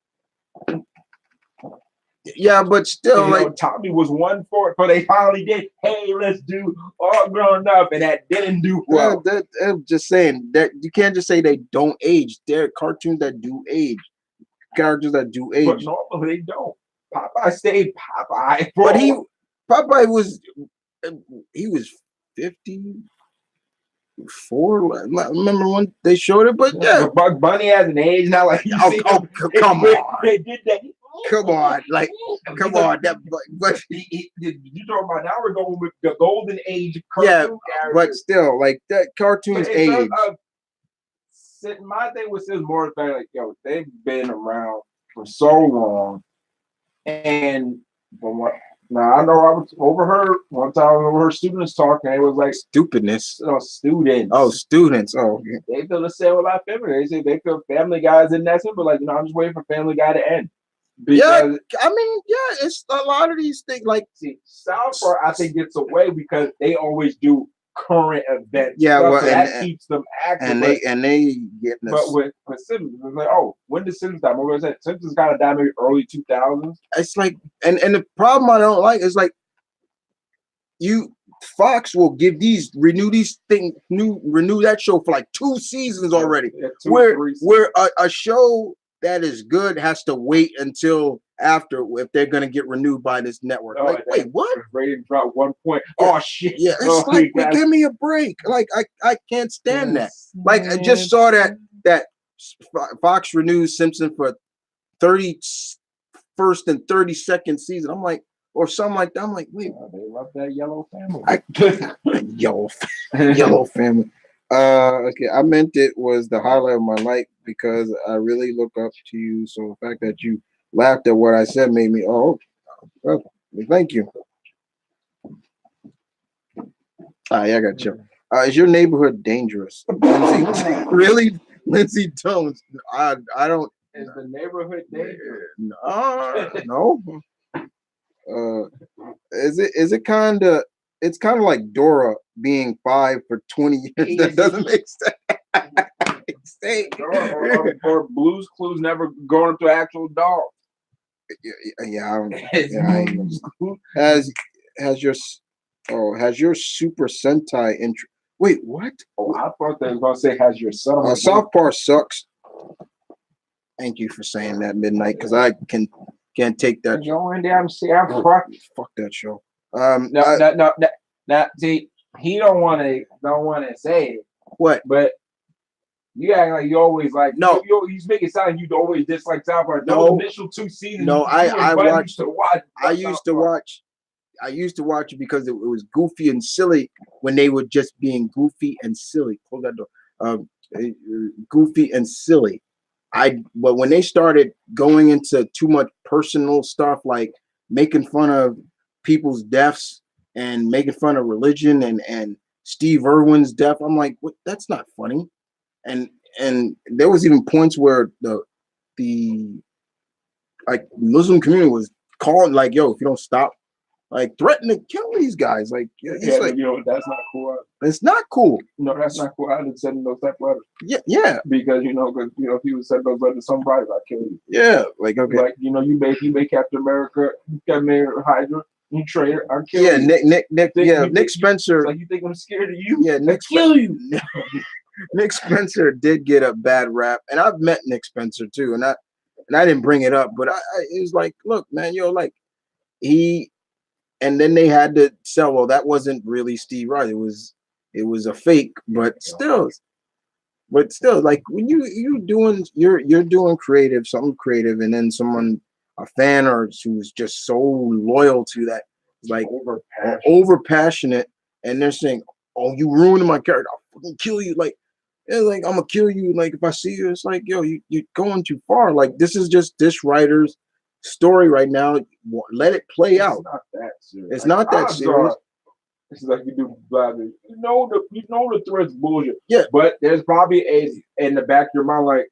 Yeah, but still, like Tommy was 1/4, but they finally did. Hey, let's do All Grown Up, and that didn't do well. I'm just saying that you can't just say they don't age. There are cartoons that do age, characters that do age. But normally they don't. Popeye stayed Popeye. But Popeye was 50. 4. Remember when they showed it? But yeah, Bugs Bunny has an age now. Like you see him, come on, they did that. come on, like come on. That but you talking about now? We're going with the golden age yeah, cartoon but characters. still, like that cartoon's But in terms age. of my thing with Sims more like they've been around for so long, and from what now I know I was overheard one time I overheard students talking. It was like Stupidness. Students. Oh, students. Oh, yeah. They feel the same about Family. They say they feel Family Guy's in that but like I'm just waiting for Family Guy to end. Because, yeah, I mean, yeah, it's a lot of these things. Like, see, South Park, I think gets away because they always do current events. Yeah, stuff, well, so that keeps them active. And they get. But with Simpsons, it's like, when did Simpsons die? What was that? Simpsons kind of died maybe early 2000s. It's like, and the problem I don't like is like, Fox will give renew that show for like 2 seasons already. Yeah, where a show that is good has to wait until after if they're gonna get renewed by this network. Like, wait, what? Rating dropped 1 point. Yeah. Oh shit! Yeah, it's like, give me a break. Like, I can't stand that. Like, I just saw that Fox renews Simpson for 31st and 32nd season. I'm like, or something like that. I'm like, wait, they love that yellow family. Yellow family. Okay, I meant it was the highlight of my life because I really look up to you. So the fact that you laughed at what I said made me, thank you. Yeah, I got you. Is your neighborhood dangerous? Lindsay, really? Lindsay Jones. I don't. Is the neighborhood dangerous? No. Is it kind of? It's kind of like Dora being 5 for 20 years. That doesn't make sense. or Blue's Clues never going up to actual dog. Yeah. Has your Super Sentai intro? Wait, what? Oh, I thought they were gonna say has your son. South Park sucks. Thank you for saying that, Midnight, because I can't take that. Going down to South Park. Fuck that show. No. See, he don't want to say it. What? But you act like you always like. No, you make it sound like you always dislike South Park. No, those initial 2 seasons. No, I watched. I used to watch it because it was goofy and silly when they were just being goofy and silly. Close that door. Goofy and silly. But when they started going into too much personal stuff, like making fun of people's deaths and making fun of religion and Steve Irwin's death, I'm like, what? That's not funny. And there was even points where the like Muslim community was calling, like, yo, if you don't stop, like, threatening to kill these guys. Like, it's like, that's not cool. It's not cool. No, that's not cool. I didn't send those type letters. Yeah. Because if you would send those letters to somebody, I'd kill you. Yeah, like, okay. Like, you make Captain America, you got Mayor Hydra, you traitor, I'll kill you. Nick Spencer. Like, you think I'm scared of you? Yeah, I'll kill you. Nick Spencer did get a bad rap, and I've met Nick Spencer too, and I didn't bring it up, but it was like, look, man, like and then they had to sell. Well, that wasn't really Steve Wright. It was a fake, but still, like when you're doing something creative, and then a fan or who's just so loyal to that, like over passionate, and they're saying, "Oh, you ruined my character. I'll fucking kill you." Like, yeah, like, I'm gonna kill you. Like, if I see you, it's like, yo, you're going too far. Like, this is just this writer's story right now. Let it play out. It's not that serious. It's not that serious. It's like you do blabbing. You know the thread's bullshit. Yeah. But there's probably in the back of your mind, like,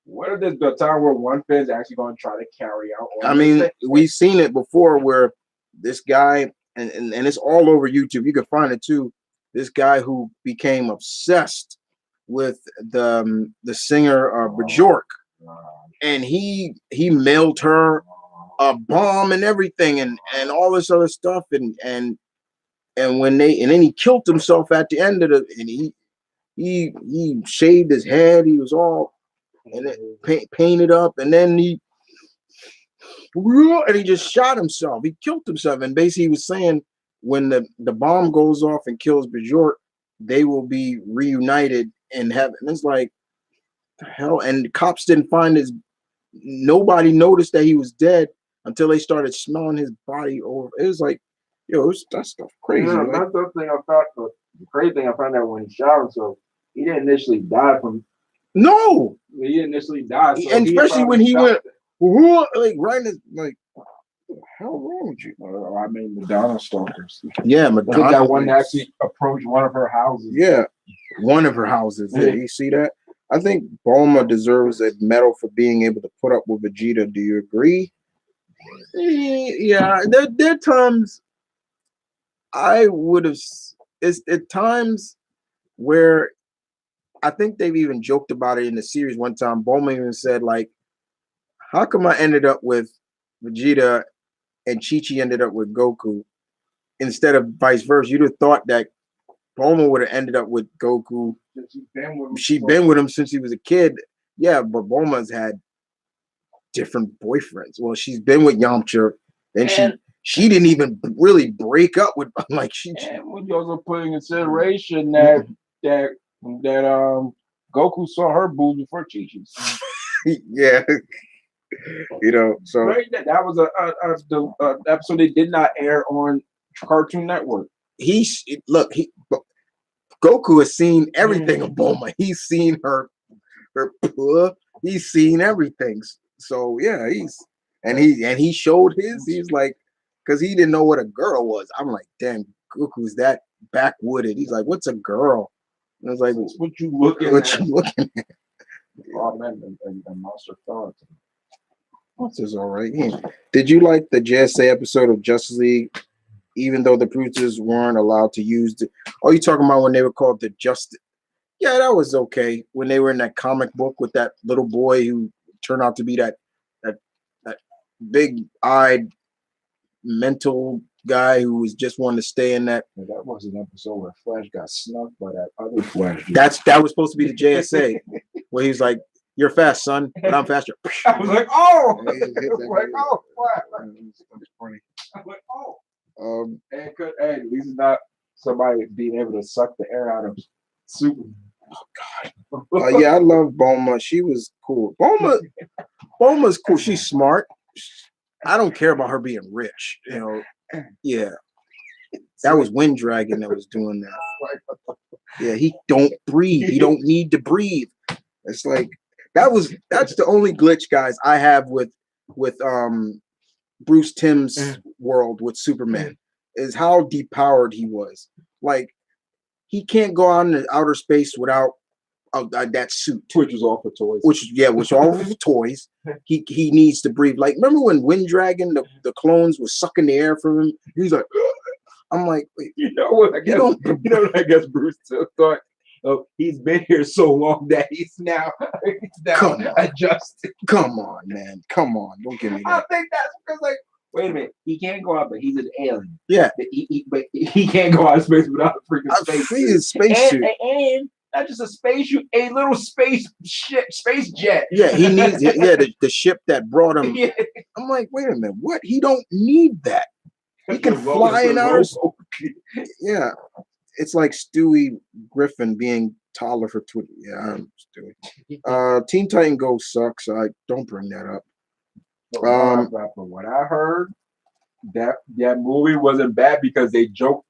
what if the time where one fan's actually going to try to carry out? I mean, we've seen it before where this guy, and it's all over YouTube. You can find it too. This guy who became obsessed with the singer Bjork, and he mailed her a bomb and everything, and all this other stuff, and then he killed himself at the end of it, and he shaved his head. He was all painted up, and then he just shot himself. He killed himself, and basically he was saying when the bomb goes off and kills Bjork, they will be reunited in heaven. It's like the hell, and the cops didn't find his. Nobody noticed that he was dead until they started smelling his body over. It was like, yo, that stuff crazy. Yeah, like, that's the thing I found. The crazy thing I found out when he shot himself, he didn't initially die from. No, He didn't initially die, so and he especially when probably he shot went, like right in, like, what the hell wrong with you? I mean, Madonna stalkers. Yeah, I think Madonna. that one actually approached one of her houses. Yeah, one of her houses. Yeah, you see that? I think Bulma deserves a medal for being able to put up with Vegeta. Do you agree? Yeah, there are times I would have. It's at times where I think they've even joked about it in the series one time. Bulma even said, like, how come I ended up with Vegeta and Chi-Chi ended up with Goku instead of vice versa? You'd have thought that Bulma would have ended up with Goku. She'd been with him since he was a kid. Yeah, but Bulma's had different boyfriends. Well, she's been with Yamcha, and she didn't even really break up with like she. And when you also put in consideration that Goku saw her boobs before Chi-Chi's. Yeah, so right, that was the episode that did not air on Cartoon Network. Goku has seen everything of Bulma. He's seen her, he's seen everything. So yeah, he showed his. He's like, because he didn't know what a girl was. I'm like, damn, Goku's that backwooded. He's like, what's a girl? And I was like, what you looking at? What you looking at? Oh man, the monster thought. What's this? All right. Yeah. Did you like the JSA episode of Justice League? Even though the producers weren't allowed to use the. Oh, you talking about when they were called the Justice? Yeah, that was okay. When they were in that comic book with that little boy who turned out to be that big-eyed mental guy who was just wanting to stay in that. That was an episode where Flash got snuffed by that other Flash. That was supposed to be the JSA, where he's like, "You're fast, son, but I'm faster." I was like, "Oh!" I was like, "Oh, Flash!" That's funny. I was like, "Oh." And at least it's not somebody being able to suck the air out of Superman. Oh God. Yeah, I love Bulma. She was cool. Bulma's cool. She's smart. I don't care about her being rich. Yeah. That was Wind Dragon that was doing that. Yeah, he don't breathe. He don't need to breathe. It's like that's the only glitch, guys, I have with Bruce Timm's world with Superman is how depowered he was. Like, he can't go out into outer space without that suit, which was all for toys. Which all for toys. He needs to breathe. Like, remember when Wind Dragon, the clones was sucking the air from him? He's like, I'm like, wait, you know what? I guess Bruce thought. Oh, he's been here so long that he's now adjusted. Come on, man. Come on. Don't give me that. I think that's because, like, wait a minute. He can't go out, but he's an alien. Yeah. But he can't go out of space without a freaking spacesuit. And not just a spacesuit, a little space jet. Yeah, he needs the ship that brought him. Yeah. I'm like, wait a minute. What? He don't need that. He can fly in outer space. Yeah. It's like Stewie Griffin being taller for Twitter. Yeah, I'm Stewie. Teen Titan Go sucks. I don't bring that up. From what I heard, that movie wasn't bad because they joked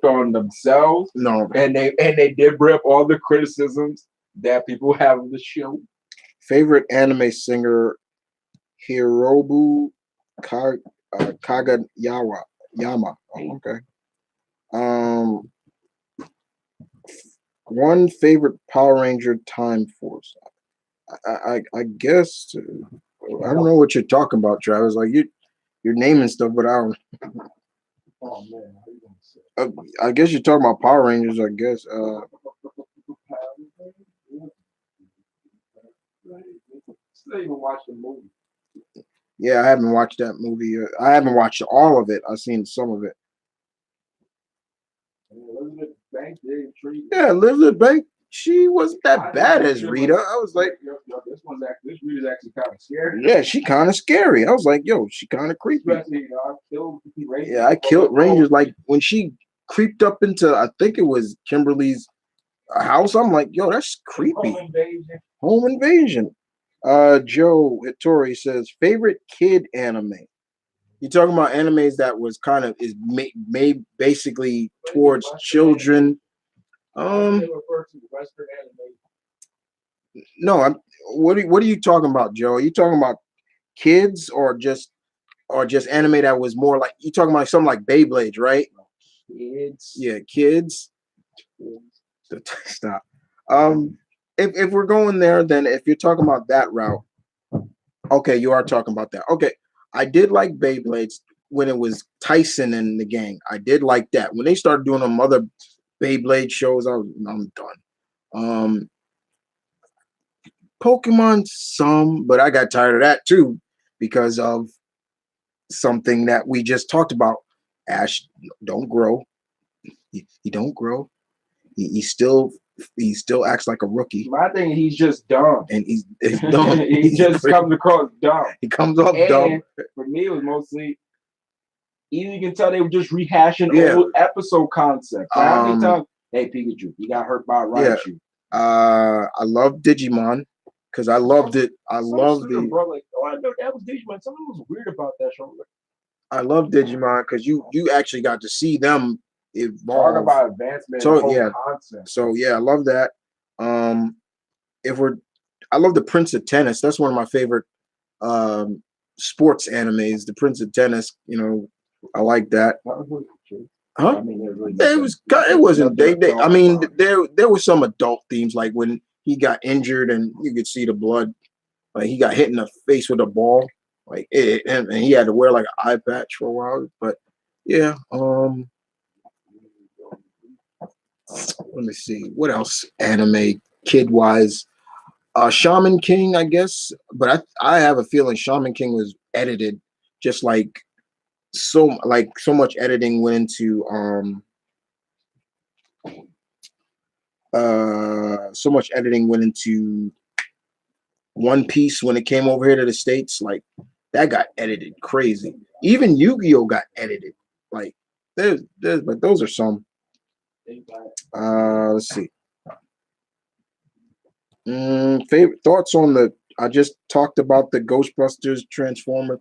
on themselves. No, and they did bring up all the criticisms that people have of the show. Favorite anime singer, Hirobu Kagayama. Oh, okay. One favorite Power Ranger Time Force. I guess I don't know what you're talking about, Travis. Like you're naming stuff, but I don't. Oh man, I guess you're talking about Power Rangers. I guess. Still even watch the movie. Yeah, I haven't watched that movie. I haven't watched all of it. I've seen some of it. Elizabeth Banks did treat. Yeah, Elizabeth Banks. She wasn't that bad as Rita. I was like, this Rita's actually kind of scary. Yeah, she kind of scary. I was like, yo, she kind of creepy. Especially, I killed Rangers. Yeah, I killed Rangers. Like when she creeped up into, I think it was Kimberly's house. I'm like, yo, that's creepy. Home invasion. Joe Hittori says favorite kid anime. You talking about animes that was kind of is made basically towards children. No, I'm. What are you talking about, Joe? Are you talking about kids or just anime that was more like you talking about something like Beyblades, right? Kids. Yeah, kids. Stop. If we're going there, then if you're talking about that route, okay, you are talking about that. Okay, I did like Beyblades when it was Tyson and the gang. I did like that. When they started doing them other Beyblade shows, I'm done. Pokemon some, but I got tired of that too because of something that we just talked about. Ash don't grow. He don't grow. He still acts like a rookie. My thing, he's just dumb, and he's dumb. He just comes across dumb. He comes off dumb. For me, it was mostly either you can tell they were just rehashing old episode concepts. How many times? Hey Pikachu, you got hurt by a Raichu. I love Digimon because I loved it. I love the. Bro, like, oh, I know that was Digimon. Something was weird about that show. I love Digimon because you actually got to see them evolve. Talk about advancement. Concept. So yeah, I love that. I love the Prince of Tennis. That's one of my favorite sports animes. The Prince of Tennis. You know, I like that. Huh? I mean, it wasn't. I mean, there was some adult themes like when he got injured and you could see the blood. Like he got hit in the face with a ball. Like and he had to wear like an eye patch for a while. But yeah. Let me see what else anime kid wise. Shaman King, I guess, but I have a feeling Shaman King was edited just like so much editing went into so much editing went into One Piece when it came over here to the States. Like that got edited crazy. Even Yu-Gi-Oh got edited. Like there's but those are some. Let's see. Favorite thoughts on the? I just talked about the Ghostbusters Transformer.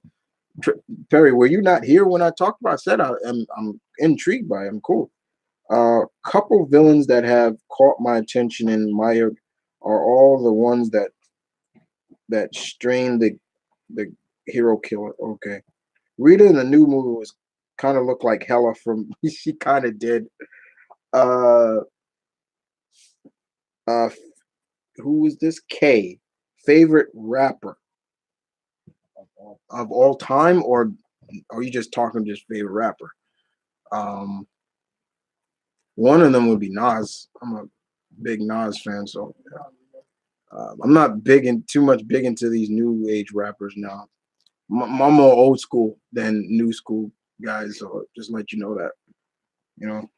Perry, were you not here when I talked about? I said I'm intrigued by it. I'm cool. Couple villains that have caught my attention in my are all the ones that strain the hero killer. Okay, Rita in the new movie was kind of looked like Hella from. She kind of did. Uh, uh, who is this? K. Favorite rapper of all time, or are you just talking just favorite rapper? One of them would be Nas. I'm a big Nas fan, so I'm not too much big into these new age rappers now. I'm more old school than new school guys, so just let you know that. You know,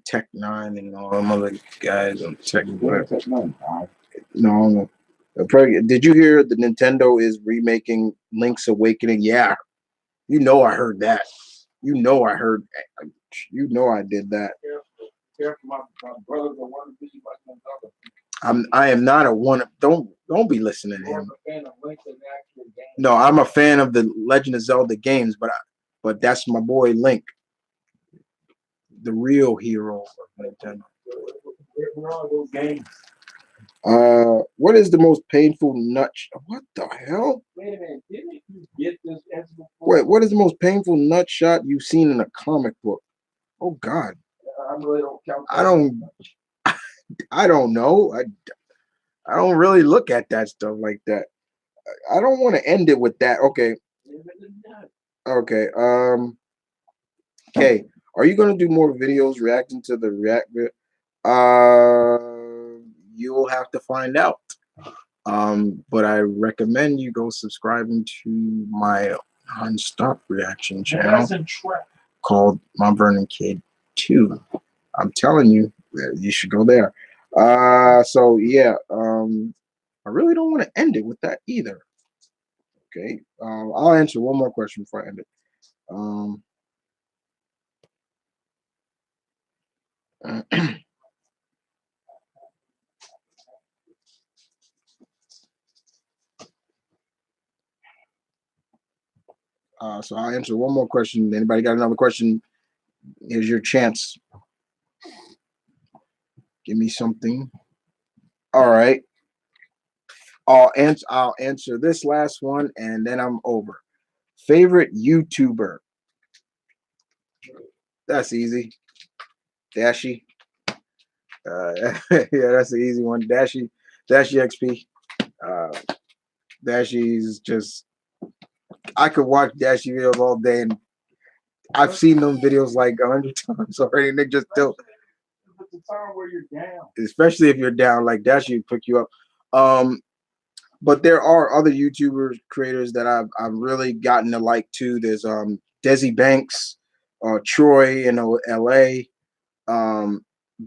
Tech Nine and all them other guys on Tech. No. Did you hear the Nintendo is remaking Link's Awakening? Yeah, you know I heard that. You know I heard. You know I did that. I am not a one. Don't be listening to him. No, I'm a fan of the Legend of Zelda games, but that's my boy Link, the real hero of Nintendo. What is the most painful nut? What the hell? Wait a minute, didn't you get this answer before? Wait, what is the most painful nut shot you've seen in a comic book? Oh God, I really don't count. I don't know. I don't really look at that stuff like that. I don't want to end it with that. Okay. Okay. Okay. Are you gonna do more videos reacting to the react? You'll have to find out. But I recommend you go subscribing to my Unstop reaction channel called M.V.K 2. I'm telling you, you should go there. So yeah, I really don't want to end it with that either. Okay, I'll answer one more question before I end it. So I'll answer one more question. Anybody got another question? Here's your chance. Give me something. All right. I'll answer this last one and then I'm over. Favorite YouTuber? That's easy. Dashi. Yeah, that's the easy one. Dashi XP. Dashi's just, I could watch Dashi videos all day, and I've seen them videos like 100 times already, and they just still. The time where you're down. Especially if you're down, like Dashi pick you up. But there are other YouTuber creators that I've really gotten to like too. There's Desi Banks, Troy in LA,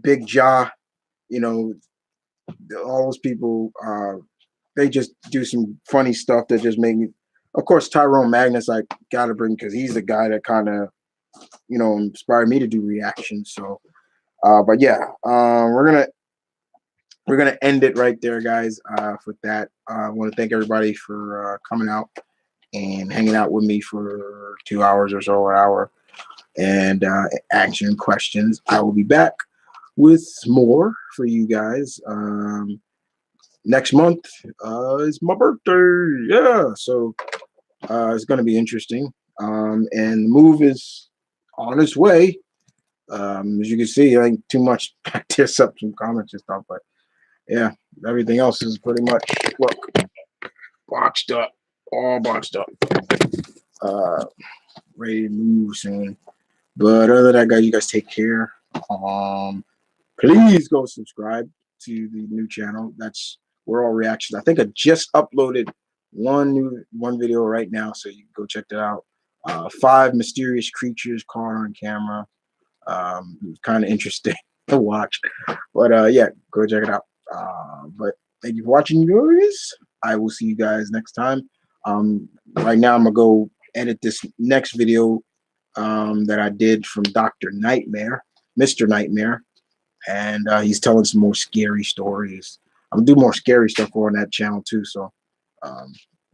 Big Ja, you know, all those people. They just do some funny stuff that just make me. Of course, Tyrone Magnus I gotta bring because he's the guy that kind of inspired me to do reactions. So, but yeah, we're gonna end it right there, guys. For that, I want to thank everybody for coming out and hanging out with me for 2 hours or so, an hour, and answering questions. I will be back with more for you guys. Next month is my birthday. Yeah, so it's going to be interesting. And the move is on its way. As you can see, I think too much practice up some comments and stuff, but yeah, everything else is pretty much boxed up, all boxed up. Ready to move soon. But other than that, guys, you guys take care. Please go subscribe to the new channel. That's We're All Reactions. I think I just uploaded one video right now, so you can go check that out. 5 mysterious creatures caught on camera. Kind of interesting to watch, but yeah, go check it out. But thank you for watching, viewers. I will see you guys next time. Right now, I'm gonna go edit this next video that I did from Mr. Nightmare, and he's telling some more scary stories. I'm gonna do more scary stuff on that channel too. So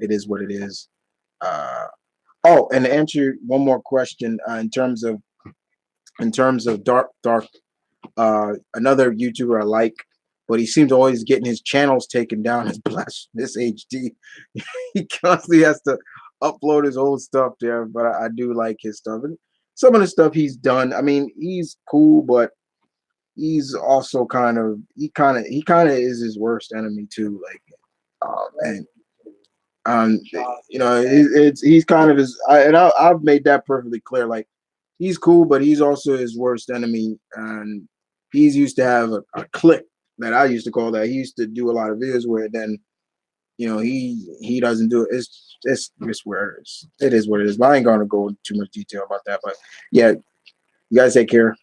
it is what it is. Oh, and to answer one more question, in terms of dark, another YouTuber I like, but he seems always getting his channels taken down as Blasphemous HD. He constantly has to upload his old stuff there, but I do like his stuff. And some of the stuff he's done, I mean, he's cool, but he's also he kind of is his worst enemy too. Like, and he's kind of I've made that perfectly clear. Like, he's cool, but he's also his worst enemy. And he's used to have a clique that I used to call that. He used to do a lot of videos where then, he doesn't do it. It's where it is. It is what it is. But I ain't gonna go into too much detail about that. But yeah, you guys take care.